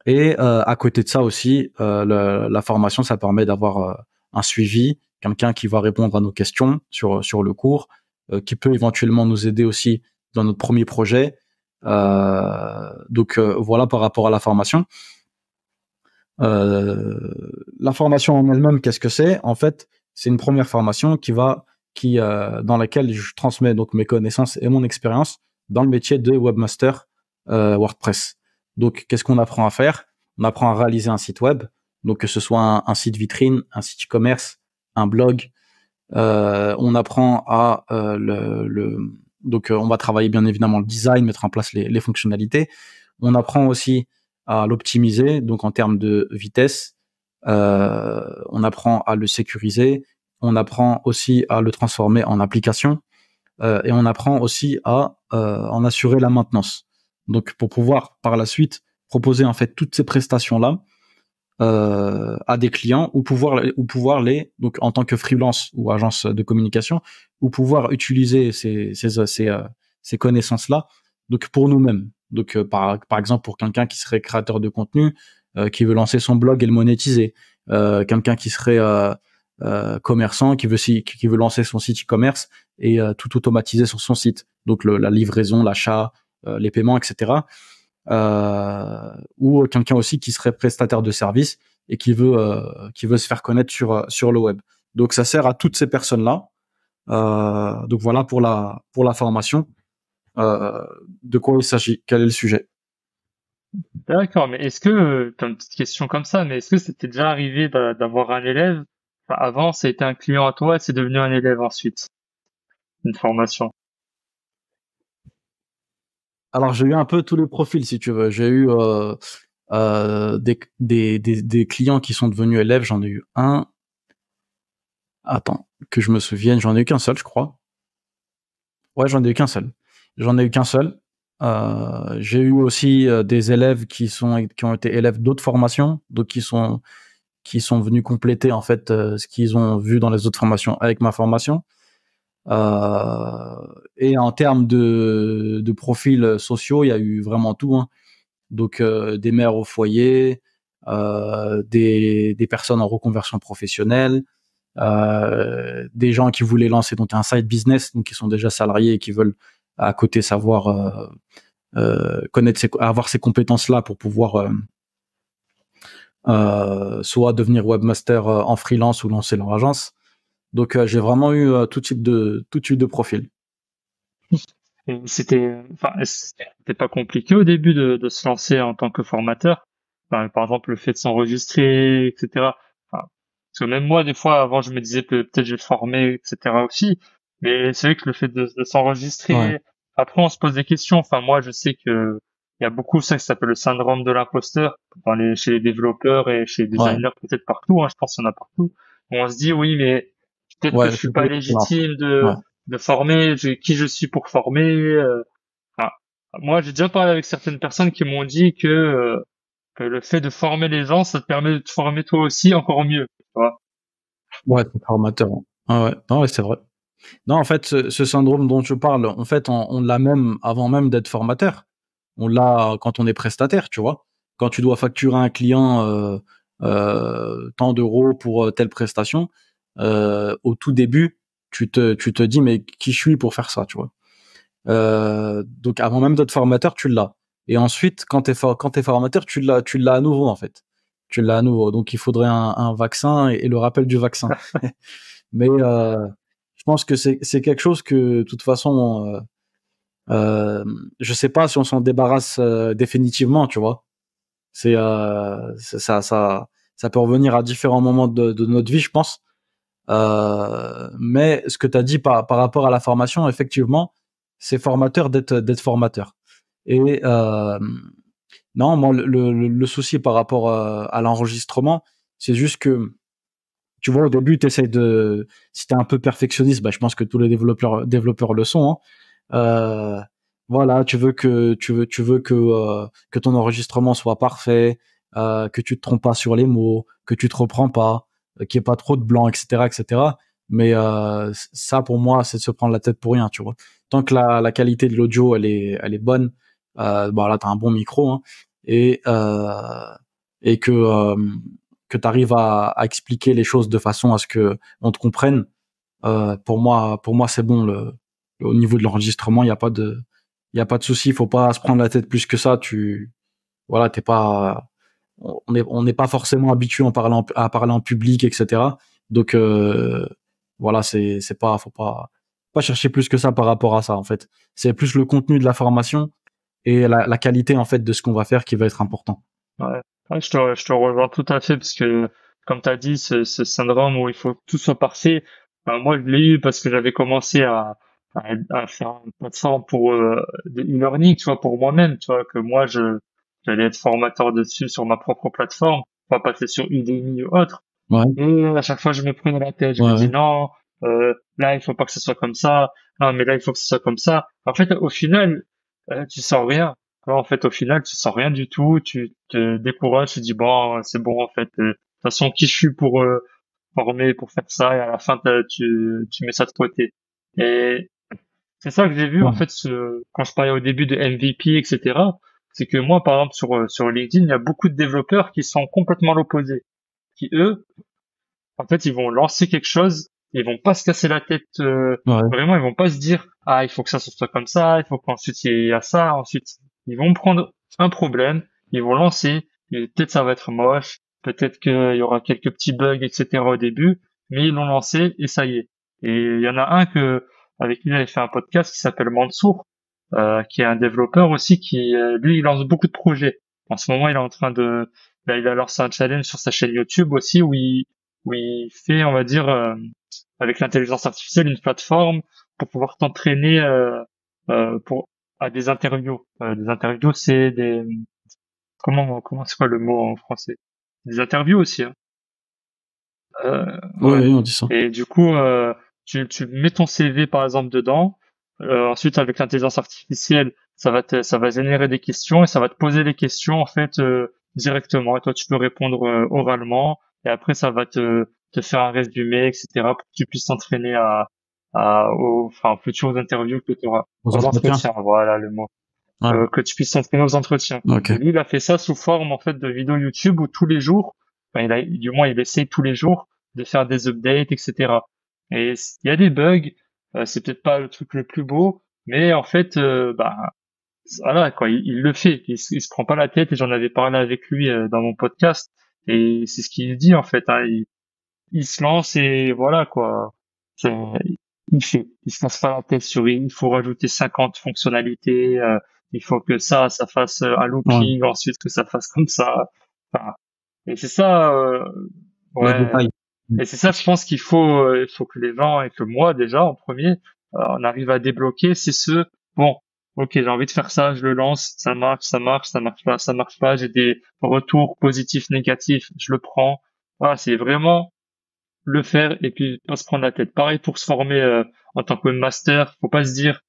Et à côté de ça aussi, la formation, ça permet d'avoir un suivi, quelqu'un qui va répondre à nos questions sur le cours, qui peut éventuellement nous aider aussi dans notre premier projet. Donc voilà par rapport à la formation. La formation en elle-même, qu'est-ce que c'est? En fait, c'est une première formation dans laquelle je transmets donc mes connaissances et mon expérience dans le métier de webmaster WordPress. Donc, qu'est-ce qu'on apprend à faire? On apprend à réaliser un site web, donc que ce soit un site vitrine, un site e-commerce, un blog. On apprend à donc on va travailler bien évidemment le design, mettre en place les fonctionnalités. On apprend aussi à l'optimiser, donc en termes de vitesse. On apprend à le sécuriser. On apprend aussi à le transformer en application. Et on apprend aussi à en assurer la maintenance. Donc pour pouvoir par la suite proposer en fait toutes ces prestations là à des clients ou pouvoir les donc en tant que freelance ou agence de communication ou pouvoir utiliser ces connaissances là donc pour nous-mêmes. Donc par exemple pour quelqu'un qui serait créateur de contenu qui veut lancer son blog et le monétiser, quelqu'un qui serait commerçant qui veut lancer son site e-commerce et tout automatiser sur son site, donc la livraison, l'achat, les paiements, etc. Ou quelqu'un aussi qui serait prestataire de service et qui veut se faire connaître sur le web. Donc ça sert à toutes ces personnes-là. Donc voilà pour la formation. De quoi il s'agit? Quel est le sujet? D'accord, mais est-ce que, t'as une petite question comme ça, mais est-ce que c'était déjà arrivé d'avoir un élève, enfin, avant, ça a été un client à toi et c'est devenu un élève ensuite, une formation? Alors j'ai eu un peu tous les profils si tu veux. J'ai eu des clients qui sont devenus élèves. J'en ai eu un. Attends, que je me souvienne, j'en ai eu qu'un seul, je crois. Ouais, j'en ai eu qu'un seul. J'en ai eu qu'un seul. J'ai eu aussi des élèves qui ont été élèves d'autres formations, donc qui sont venus compléter en fait ce qu'ils ont vu dans les autres formations avec ma formation. Euh, et en termes de profils sociaux, il y a eu vraiment tout, hein. Donc des mères au foyer, des personnes en reconversion professionnelle, des gens qui voulaient lancer donc un side business, donc qui sont déjà salariés et qui veulent à côté savoir avoir ces compétences là pour pouvoir soit devenir webmaster en freelance ou lancer leur agence. Donc j'ai vraiment eu tout type de profil. Et enfin, c'était pas compliqué au début de se lancer en tant que formateur. Enfin, par exemple, le fait de s'enregistrer, etc. Enfin, parce que même moi, des fois, avant, je me disais peut-être je vais te former, etc. aussi. Mais c'est vrai que le fait de Ouais, s'enregistrer, après, on se pose des questions. Enfin, moi, je sais que il y a beaucoup ça qui s'appelle le syndrome de l'imposteur chez les développeurs et chez les ouais, designers, peut-être partout, hein, je pense qu'il y en a partout. Où on se dit, oui, mais peut-être que ouais, je c'est suis pas excellent. légitime Ouais. de former, qui je suis pour former. Enfin, moi, j'ai déjà parlé avec certaines personnes qui m'ont dit que le fait de former les gens, ça te permet de te former toi aussi encore mieux. Tu vois. Ouais, c'est formateur. Ouais, ouais, non, ouais, c'est vrai. Non, en fait, ce syndrome dont je parle, en fait, on l'a même avant même d'être formateur. On l'a quand on est prestataire, tu vois. Quand tu dois facturer un client tant d'euros pour telle prestation, au tout début, tu te dis mais qui je suis pour faire ça, tu vois. Donc avant même d'être formateur, tu l'as. Et ensuite, quand t'es formateur, tu l'as à nouveau en fait. Tu l'as à nouveau. Donc il faudrait un vaccin et le rappel du vaccin. Mais je pense que c'est quelque chose que de toute façon, je sais pas si on s'en débarrasse définitivement, tu vois. Ça peut revenir à différents moments de notre vie, je pense. Mais ce que tu as dit par rapport à la formation, effectivement, c'est formateur d'être formateur. Et non, moi, le souci par rapport à l'enregistrement, c'est juste que, tu vois, au début, si t'es un peu perfectionniste, bah, je pense que tous les développeurs le sont, hein. voilà, tu veux que ton enregistrement soit parfait, que tu te trompes pas sur les mots, que tu te reprends pas, qu'il y ait pas trop de blanc, etc., etc. Mais ça, pour moi, c'est de se prendre la tête pour rien, tu vois. Tant que la qualité de l'audio, elle est bonne, bon là, t'as un bon micro, hein, et et que t'arrives à expliquer les choses de façon à ce que on te comprenne. Pour moi, c'est bon. Au niveau de l'enregistrement, il y a pas de souci. Il faut pas se prendre la tête plus que ça. Voilà, t'es pas, on n'est pas forcément habitué à parler en public, etc. Donc, voilà, c'est pas, faut pas chercher plus que ça par rapport à ça, en fait. C'est plus le contenu de la formation et la qualité, en fait, de ce qu'on va faire qui va être important. Ouais. Ouais, je te rejoins tout à fait parce que, comme tu as dit, ce syndrome où il faut que tout soit parfait, ben, moi, je l'ai eu parce que j'avais commencé à faire une plateforme pour de e-learning, tu vois, pour moi-même, tu vois, que moi, j'allais être formateur dessus sur ma propre plateforme, pas passer sur Udemy ou autre. Ouais, Et à chaque fois, je me prenais la tête. Je me ouais, dis ouais. non, là, il faut pas que ce soit comme ça. Non, mais là, il faut que ce soit comme ça. En fait, au final, tu sens rien. Alors, en fait, au final, tu sens rien du tout. Tu te décourages. Tu dis bon, c'est bon. En fait, de toute façon, qui je suis pour former, pour faire ça. Et à la fin, tu mets ça de côté. Et c'est ça que j'ai vu en Ouais. fait quand je parlais au début de MVP, etc. C'est que moi, par exemple, sur LinkedIn, il y a beaucoup de développeurs qui sont complètement l'opposé, qui eux en fait, ils vont lancer quelque chose, ils vont pas se casser la tête, Ouais. vraiment, ils vont pas se dire, ah, il faut que ça soit comme ça, il faut qu'ensuite il y a ça, ensuite, ils vont prendre un problème, ils vont lancer, et peut-être ça va être moche, peut-être qu'il y aura quelques petits bugs, etc. au début, mais ils l'ont lancé et ça y est. Et il y en a un avec lui, j'avais fait un podcast qui s'appelle Mansour, qui est un développeur aussi qui, lui, il lance beaucoup de projets. En ce moment, il est en train là, il a lancé un challenge sur sa chaîne YouTube aussi où il fait, on va dire, avec l'intelligence artificielle, une plateforme pour pouvoir t'entraîner pour à des interviews. Des interviews, c'est des comment c'est quoi le mot en français? Des interviews aussi, hein. Ouais, Ouais. ouais, on dit ça. Et du coup, tu mets ton CV par exemple dedans. Ensuite, avec l'intelligence artificielle, ça va générer des questions et ça va te poser les questions en fait directement. Et toi, tu peux répondre oralement. Et après, ça va te faire un résumé, etc. pour que tu puisses t'entraîner aux futures interviews que tu auras. Aux Aux entretiens. entretiens, voilà le mot. Ouais. Que tu puisses t'entraîner aux entretiens. Ok. Et lui, il a fait ça sous forme en fait de vidéos YouTube où tous les jours, enfin, du moins il essaie tous les jours de faire des updates, etc. Et il y a des bugs, c'est peut-être pas le truc le plus beau, mais en fait, bah voilà quoi, il le fait, il se prend pas la tête. Et j'en avais parlé avec lui dans mon podcast, et c'est ce qu'il dit en fait. Hein, il se lance et voilà quoi. C'est- il se casse pas la tête sur il faut rajouter 50 fonctionnalités, il faut que ça fasse un Ouais. looping, ensuite que ça fasse comme ça. Enfin, et c'est ça, Les ouais. détails. Et c'est ça, je pense il faut que les gens et que moi déjà en premier, on arrive à débloquer. C'est bon, ok, j'ai envie de faire ça, je le lance, ça marche pas, j'ai des retours positifs, négatifs, je le prends. Voilà, c'est vraiment le faire et puis pas se prendre la tête. Pareil pour se former en tant que webmaster, faut pas se dire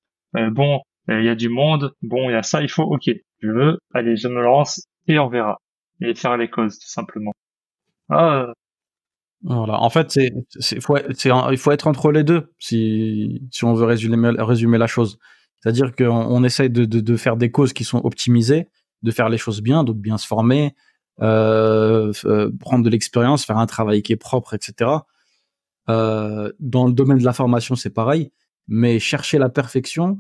bon, il y a du monde, bon, il y a ça, il faut OK, je veux, allez, je me lance et on verra. Et faire les causes tout simplement. Ah, Voilà. En fait, il faut être entre les deux si on veut résumer la chose. C'est-à-dire qu'on essaye de faire des causes qui sont optimisées, de faire les choses bien, donc bien se former, prendre de l'expérience, faire un travail qui est propre, etc. Dans le domaine de la formation, c'est pareil, mais chercher la perfection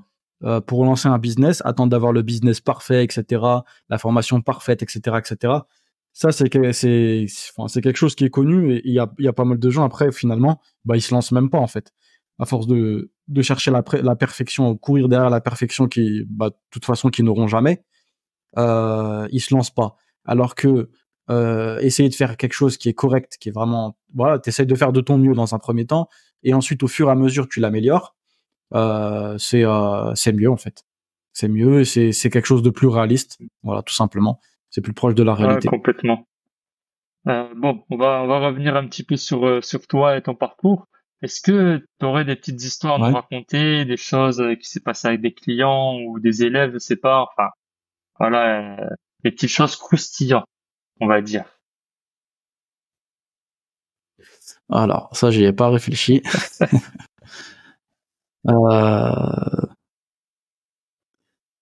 pour lancer un business, attendre d'avoir le business parfait, etc., la formation parfaite, etc., etc. Ça, enfin, c'est quelque chose qui est connu et il y a pas mal de gens après, finalement, bah, ils se lancent même pas, en fait. À force de chercher la perfection, courir derrière la perfection bah, de toute façon, qui n'auront jamais, ils se lancent pas. Alors que essayer de faire quelque chose qui est correct, qui est vraiment, voilà, t'essayes de faire de ton mieux dans un premier temps, et ensuite au fur et à mesure tu l'améliores, c'est mieux en fait. C'est mieux et c'est quelque chose de plus réaliste, voilà, tout simplement. C'est plus proche de la ouais, réalité. complètement. Bon, on va revenir un petit peu sur toi et ton parcours. Est-ce que tu aurais des petites histoires à nous Ouais. raconter, des choses qui s'est passé avec des clients ou des élèves, je sais pas, enfin, voilà, des petites choses croustillantes, on va dire. Alors, ça, j'y ai pas réfléchi. Euh,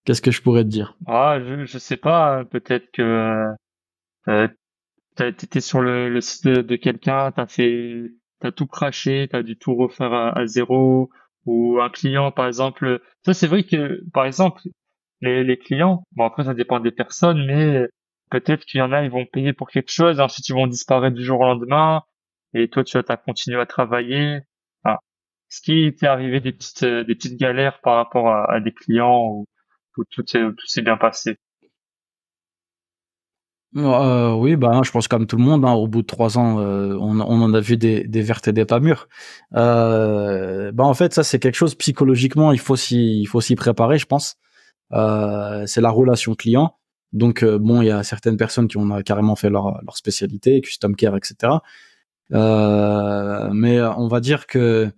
Qu'est-ce que je pourrais te dire? Ah, je sais pas, peut-être que t'étais sur le site de quelqu'un, t'as tout craché, t'as dû tout refaire à zéro, ou un client, par exemple. Ça, c'est vrai que, par exemple, les clients, bon après ça dépend des personnes, mais peut-être qu'il y en a, ils vont payer pour quelque chose, ensuite ils vont disparaître du jour au lendemain, et toi tu vas t'as continué à travailler. Enfin, est-ce qu'il t'est arrivé des petites galères par rapport à des clients où tout s'est bien passé? Oui, bah, je pense comme tout le monde, hein, au bout de 3 ans, on en a vu des vertes et des pas mûres. Bah, en fait, ça, c'est quelque chose psychologiquement, il faut s'y préparer, je pense. C'est la relation client. Donc, bon, il y a certaines personnes qui ont carrément fait leur spécialité, custom care, etc. Mais on va dire que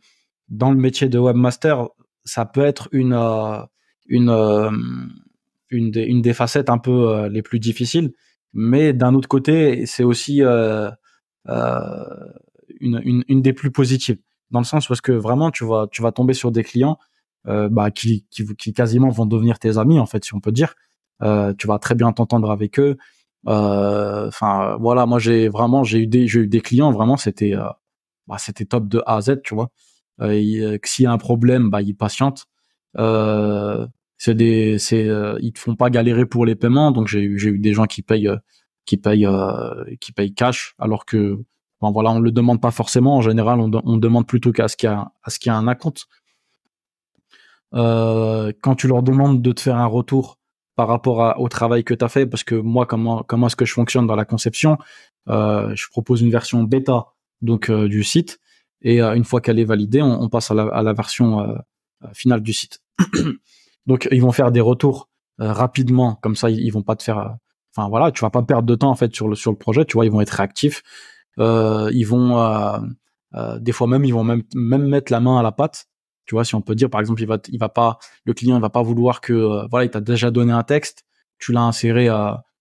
dans le métier de webmaster, ça peut être une, euh, une des facettes un peu les plus difficiles. Mais d'un autre côté, c'est aussi euh, une des plus positives. Dans le sens où est-ce que vraiment tu vas tomber sur des clients bah, qui quasiment vont devenir tes amis, en fait, si on peut dire. Tu vas très bien t'entendre avec eux. Enfin, voilà, moi j'ai eu des clients, vraiment, c'était top de A à Z, tu vois. Que s'il y a un problème, bah, ils patientent. Euh, ils te font pas galérer pour les paiements, donc j'ai eu des gens qui payent cash, alors que, bon, voilà, on le demande pas forcément. En général, on demande plutôt à ce qu'il y a un acompte. Quand tu leur demandes de te faire un retour par rapport au travail que tu as fait, parce que moi, comment est-ce que je fonctionne dans la conception, je propose une version bêta donc du site, et une fois qu'elle est validée, on passe à la version finale du site. Donc ils vont faire des retours rapidement, comme ça ils vont pas te faire, enfin voilà, tu vas pas perdre de temps en fait sur le projet, tu vois, ils vont être réactifs, ils vont des fois même ils vont même mettre la main à la pâte, tu vois, si on peut dire. Par exemple, il va pas, le client il va pas vouloir que voilà, il t'a déjà donné un texte, tu l'as inséré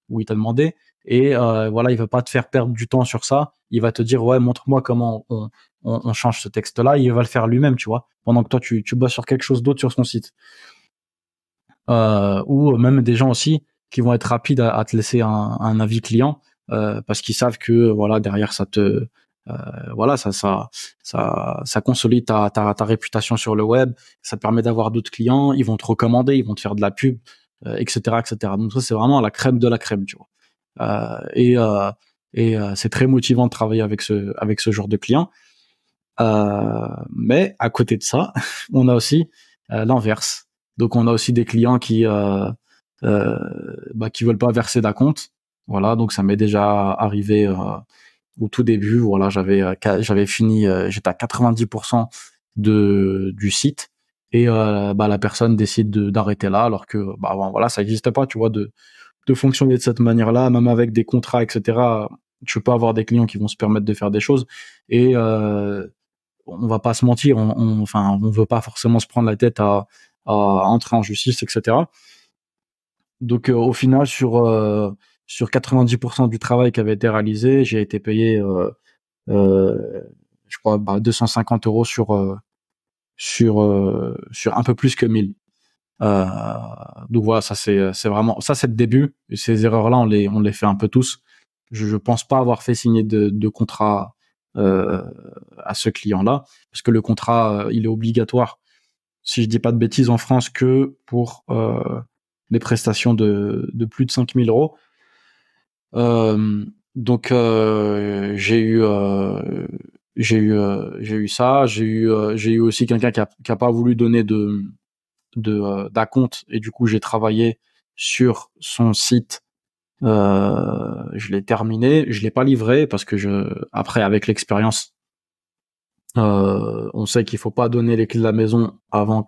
où il t'a demandé, et voilà, il va pas te faire perdre du temps sur ça, il va te dire ouais, montre-moi comment on change ce texte là, il va le faire lui-même, tu vois, pendant que toi tu bosses sur quelque chose d'autre sur son site. Ou même des gens aussi qui vont être rapides à te laisser un avis client, parce qu'ils savent que voilà, derrière voilà, ça consolide ta réputation sur le web, ça te permet d'avoir d'autres clients, ils vont te recommander, ils vont te faire de la pub, etc., etc. Donc ça, c'est vraiment la crème de la crème, tu vois. Euh, et euh, c'est très motivant de travailler avec ce genre de clients. Mais à côté de ça, on a aussi l'inverse. Donc on a aussi des clients euh, qui veulent pas verser d'acompte. Voilà, donc ça m'est déjà arrivé au tout début. Voilà, j'avais fini, j'étais à 90% du site, et bah, la personne décide d'arrêter là, alors que bah bon, voilà, ça n'existe pas, tu vois, de fonctionner de cette manière-là, même avec des contrats, etc. Tu peux avoir des clients qui vont se permettre de faire des choses, et on va pas se mentir, enfin, on veut pas forcément se prendre la tête à entrer en justice, etc. Donc au final, sur 90% du travail qui avait été réalisé, j'ai été payé, je crois, 250 euros sur un peu plus que 1000. Euh, donc voilà, ça c'est vraiment, ça c'est le début. Et ces erreurs-là, on les fait un peu tous. Je pense pas avoir fait signer de contrat euh, à ce client-là, parce que le contrat, il est obligatoire, si je dis pas de bêtises, en France, que pour les prestations de plus de 5000 euros. Euh, donc j'ai eu ça, j'ai eu aussi quelqu'un qui a pas voulu donner d'acompte, et du coup j'ai travaillé sur son site. Je l'ai terminé, je l'ai pas livré parce que après, avec l'expérience, on sait qu'il faut pas donner les clés de la maison avant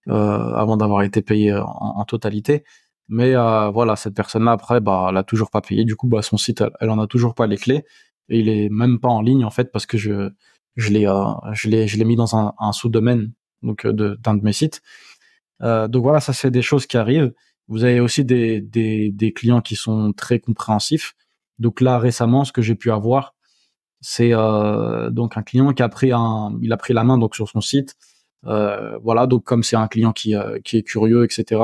d'avoir été payé en totalité. Mais voilà, cette personne-là, après, bah, elle a toujours pas payé. Du coup, bah, son site, elle en a toujours pas les clés, et il est même pas en ligne en fait, parce que je l'ai mis dans un sous-domaine donc d'un de mes sites. Donc voilà, ça c'est des choses qui arrivent. Vous avez aussi des clients qui sont très compréhensifs. Donc là récemment, ce que j'ai pu avoir, c'est donc un client il a pris la main donc sur son site. Voilà, donc comme c'est un client qui est curieux, etc.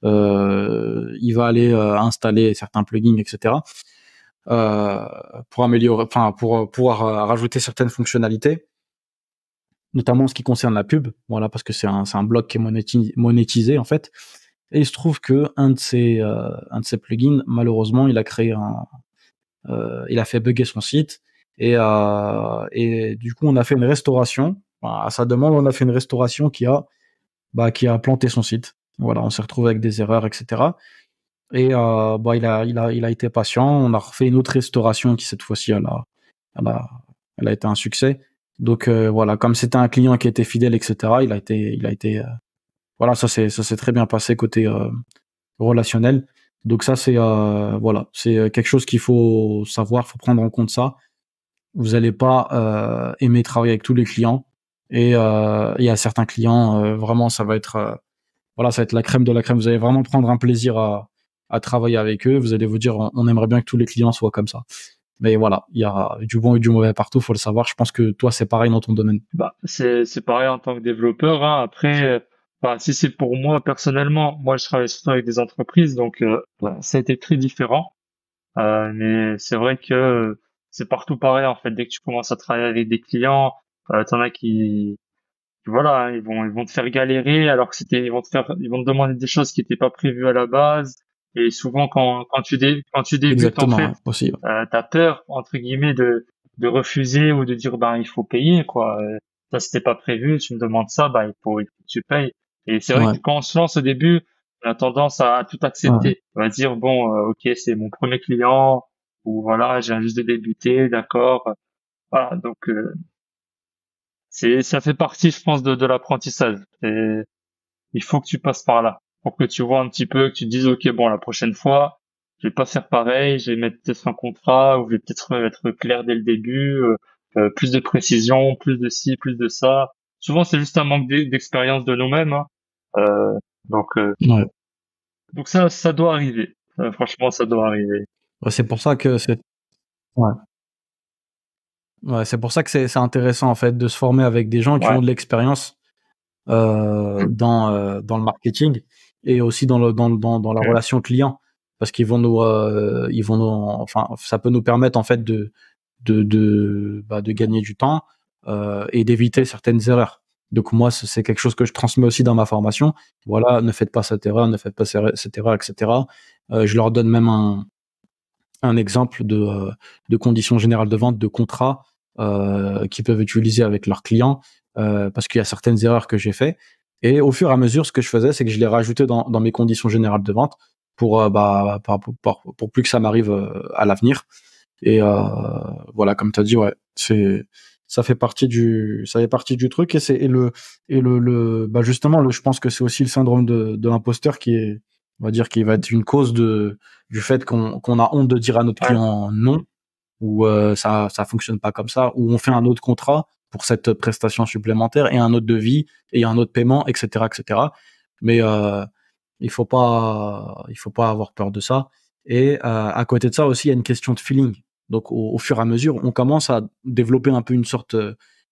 Il va aller installer certains plugins, etc. Euh, pour améliorer, enfin pour pouvoir rajouter certaines fonctionnalités, notamment en ce qui concerne la pub. Voilà, parce que c'est un blog qui est monétisé en fait. Et il se trouve que un de ces plugins, malheureusement, il a fait bugger son site et du coup, on a fait une restauration. Enfin, à sa demande, on a fait une restauration qui a planté son site. Voilà, on s'est retrouvé avec des erreurs, etc. Et il a été patient. On a refait une autre restauration qui cette fois-ci, elle a, elle a été un succès. Donc voilà, comme c'était un client qui était fidèle, etc. Il a été voilà, ça s'est très bien passé côté relationnel. Donc ça c'est voilà, c'est quelque chose qu'il faut savoir, faut prendre en compte ça. Vous allez pas aimer travailler avec tous les clients et il y a certains clients vraiment ça va être voilà, ça va être la crème de la crème. Vous allez vraiment prendre un plaisir à travailler avec eux. Vous allez vous dire on aimerait bien que tous les clients soient comme ça. Mais voilà, il y a du bon et du mauvais partout, faut le savoir. Je pense que toi c'est pareil dans ton domaine. Bah, c'est pareil en tant que développeur, hein. Après, bah, si c'est pour moi personnellement, moi je travaille surtout avec des entreprises, donc ouais, ça a été très différent. Mais c'est vrai que c'est partout pareil en fait. Dès que tu commences à travailler avec des clients, t'en as qui voilà, hein, ils vont te faire galérer alors que ils vont te demander des choses qui n'étaient pas prévues à la base. Et souvent quand tu débutes en Exactement, fait, ouais, aussi. Ouais. t'as peur entre guillemets de refuser ou de dire ben il faut payer quoi. Ça c'était pas prévu, tu me demandes ça, bah il faut que tu payes. Et c'est vrai Ouais. que quand on se lance au début, on a tendance à tout Ouais. accepter. On va dire bon ok c'est mon premier client ou voilà je viens juste de débuter, d'accord. Voilà donc ça fait partie, je pense, de l'apprentissage. Et il faut que tu passes par là pour que tu vois un petit peu, que tu te dises, OK, bon, la prochaine fois, je vais pas faire pareil, je vais mettre peut-être un contrat ou je vais peut-être être clair dès le début, plus de précision, plus de ci, plus de ça. Souvent, c'est juste un manque d'expérience de nous-mêmes, hein. Euh, donc, euh, Ouais. donc ça doit arriver. Franchement, ça doit arriver. Ouais, c'est pour ça que c'est ouais. Ouais, c'est pour ça que c'est intéressant en fait de se former avec des gens qui Ouais. ont de l'expérience dans le marketing et aussi dans la Mm. relation client parce ils vont nous enfin ça peut nous permettre en fait de gagner du temps et d'éviter certaines erreurs. Donc moi c'est quelque chose que je transmets aussi dans ma formation. Voilà, ne faites pas cette erreur, ne faites pas cette erreur, etc. Je leur donne même un exemple de conditions générales de vente, de contrats qu'ils peuvent utiliser avec leurs clients, parce qu'il y a certaines erreurs que j'ai fait. Et au fur et à mesure, ce que je faisais, c'est que je les rajoutais dans mes conditions générales de vente pour, pour plus que ça m'arrive à l'avenir. Et voilà, comme tu as dit, ouais, ça fait partie du truc et justement, je pense que c'est aussi le syndrome de l'imposteur qui est, on va dire, qui va être une cause du fait qu'on a honte de dire à notre Ouais. client non ou ça fonctionne pas comme ça ou on fait un autre contrat pour cette prestation supplémentaire et un autre devis et un autre paiement, etc., etc. Mais il faut pas avoir peur de ça. Et à côté de ça aussi, il y a une question de feeling. Donc au fur et à mesure, on commence à développer un peu une sorte,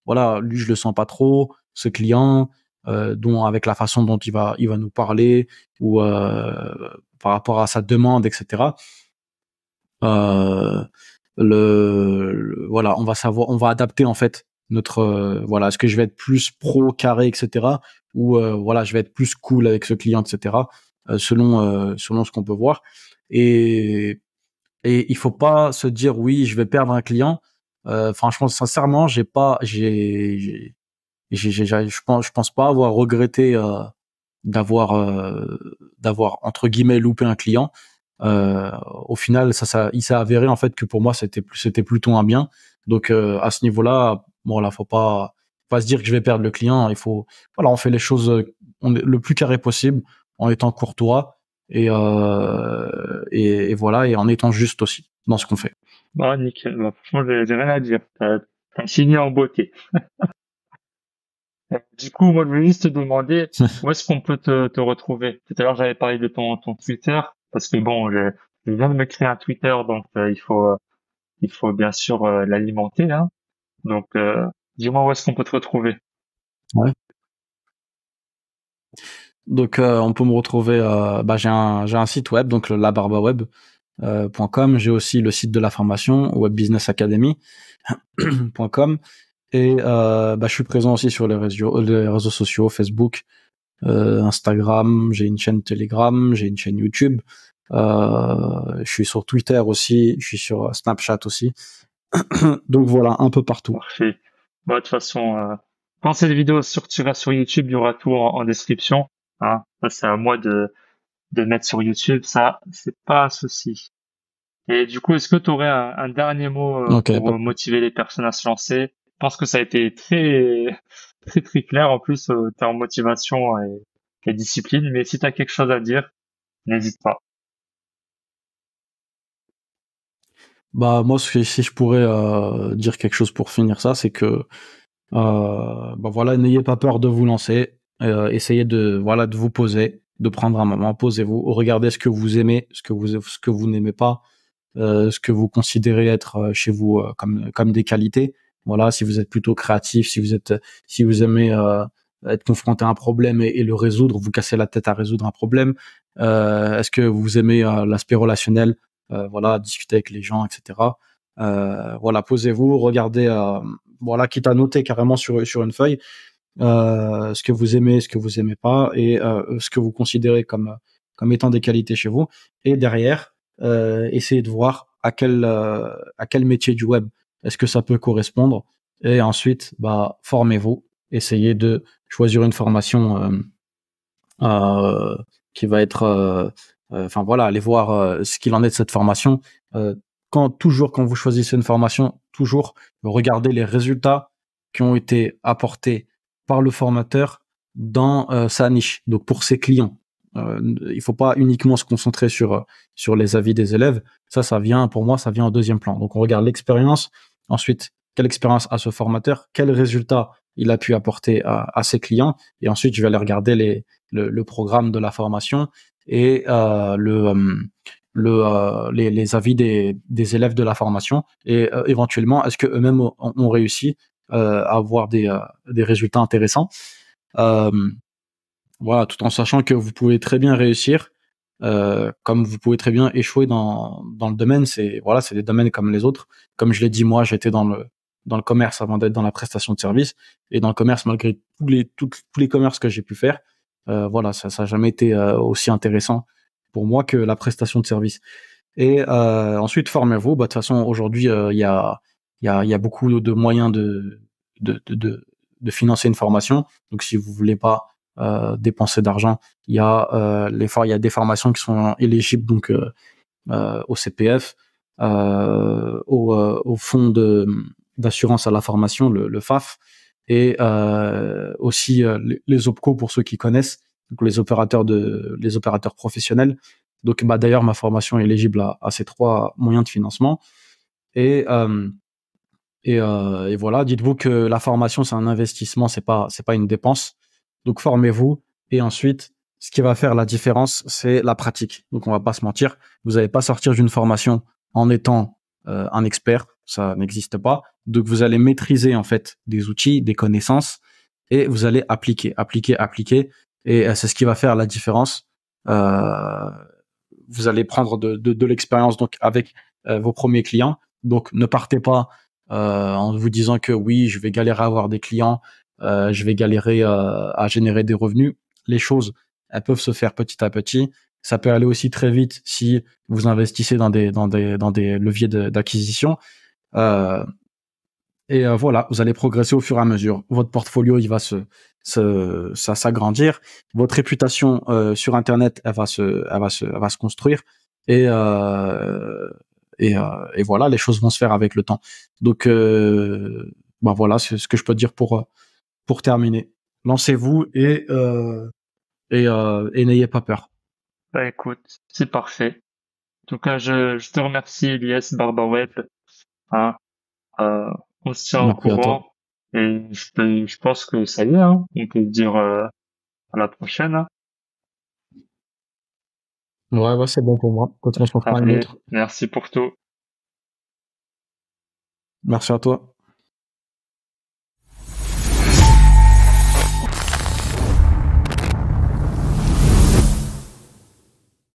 voilà, lui je le sens pas trop, ce client, dont avec la façon dont il va nous parler ou par rapport à sa demande, etc. Euh, voilà, on va adapter en fait notre, voilà, est-ce que je vais être plus pro carré, etc. Ou voilà, je vais être plus cool avec ce client, etc. Selon ce qu'on peut voir. Et il faut pas se dire oui, je vais perdre un client. Franchement, sincèrement, je pense pas avoir regretté d'avoir d'avoir entre guillemets loupé un client. Au final, il s'est avéré en fait que pour moi c'était plutôt un bien. Donc à ce niveau-là, bon là, faut pas se dire que je vais perdre le client. Il faut voilà, on fait les choses le plus carré possible en étant courtois et voilà et en étant juste aussi dans ce qu'on fait. Bah, nickel. Bah, franchement, j'ai rien à dire. t'as fini en beauté. Du coup, moi, je voulais juste te demander où est-ce qu'on peut te retrouver. Tout à l'heure, j'avais parlé de ton Twitter, parce que bon, je viens de me créer un Twitter, donc il faut bien sûr l'alimenter, hein. Donc, dis-moi où est-ce qu'on peut te retrouver. Ouais. Donc on peut me retrouver. J'ai un site web, donc labarbaweb.com. J'ai aussi le site de la formation Web Business Academy.com. Et je suis présent aussi sur les réseaux sociaux, Facebook, Instagram. J'ai une chaîne Telegram, j'ai une chaîne YouTube. Je suis sur Twitter aussi, je suis sur Snapchat aussi. Donc voilà, un peu partout. Parfait. Bon, de toute façon, quand cette vidéo sortira sur YouTube, il y aura tout en description, hein. Ça, c'est à moi de mettre sur YouTube. Ça, c'est pas un souci. Et du coup, est-ce que tu aurais un dernier mot Ok, pour motiver les personnes à se lancer? Je pense que ça a été très, très, très clair. En plus, t'es en motivation et discipline. Mais si tu as quelque chose à dire, n'hésite pas. bah moi si je pourrais dire quelque chose pour finir ça, c'est que voilà, n'ayez pas peur de vous lancer, essayez de vous poser, de prendre un moment, posez-vous, regardez ce que vous aimez, ce que vous n'aimez pas, ce que vous considérez être chez vous comme des qualités. Voilà, si vous êtes plutôt créatif, si vous aimez être confronté à un problème et le résoudre, vous cassez la tête à résoudre un problème. Est-ce que vous aimez l'aspect relationnel, voilà, discuter avec les gens, etc. Voilà, posez-vous, regardez, voilà, quitte à noter carrément sur une feuille ce que vous aimez, ce que vous aimez pas, et ce que vous considérez comme étant des qualités chez vous. Et derrière, essayez de voir à quel métier du web est-ce que ça peut correspondre. Et ensuite, formez-vous. Essayez de choisir une formation qui va être, voilà, allez voir ce qu'il en est de cette formation. Euh, quand vous choisissez une formation, toujours regardez les résultats qui ont été apportés par le formateur dans sa niche, donc pour ses clients. Il faut pas uniquement se concentrer sur les avis des élèves. Ça vient, pour moi, ça vient en deuxième plan. Donc on regarde l'expérience. Ensuite, quelle expérience a ce formateur, quels résultats il a pu apporter à ses clients, et ensuite je vais aller regarder le programme de la formation et les avis des élèves de la formation, et éventuellement est-ce que eux-mêmes ont réussi à avoir des résultats intéressants. Euh, voilà, tout en sachant que vous pouvez très bien réussir, comme vous pouvez très bien échouer dans le domaine. C'est des domaines comme les autres. Comme je l'ai dit, moi, j'étais dans le commerce avant d'être dans la prestation de service. Et dans le commerce, malgré tous les commerces que j'ai pu faire, voilà, ça a jamais été aussi intéressant pour moi que la prestation de service. Et ensuite, formez-vous. De toute façon, aujourd'hui, il y a beaucoup de moyens de, de, de, de financer une formation. Donc, si vous voulez pas dépenser d'argent, il y a des formations qui sont éligibles donc au CPF, au fonds d'assurance à la formation, le FAF, et aussi les OPCO pour ceux qui connaissent, donc les opérateurs professionnels. Donc d'ailleurs ma formation est éligible à ces trois moyens de financement. Et et voilà, dites-vous que la formation c'est un investissement, c'est pas une dépense. Donc formez-vous, et ensuite ce qui va faire la différence c'est la pratique. Donc on va pas se mentir, vous n'allez pas sortir d'une formation en étant un expert, ça n'existe pas. Donc vous allez maîtriser en fait des outils, des connaissances, et vous allez appliquer, et c'est ce qui va faire la différence. Euh, Vous allez prendre de l'expérience donc avec vos premiers clients. Donc ne partez pas en vous disant que oui, je vais galérer à avoir des clients, je vais galérer à générer des revenus. Les choses, elles peuvent se faire petit à petit. Ça peut aller aussi très vite si vous investissez dans des leviers d'acquisition. Euh, et voilà, vous allez progresser au fur et à mesure. Votre portfolio, il va s'agrandir. Votre réputation sur Internet, elle va se construire. Et, euh, et voilà, les choses vont se faire avec le temps. Donc, voilà, c'est ce que je peux dire pour terminer. Lancez-vous, et n'ayez pas peur. Bah, écoute, c'est parfait. En tout cas, je te remercie, Elias Barbaweb, hein. Euh, On se tient au Merci à toi. courant. Et je pense que ça y est, hein. On peut se dire à la prochaine, hein. Ouais, ouais, c'est bon pour moi. Quand on se refera une Allez, autre. merci pour tout. Merci à toi.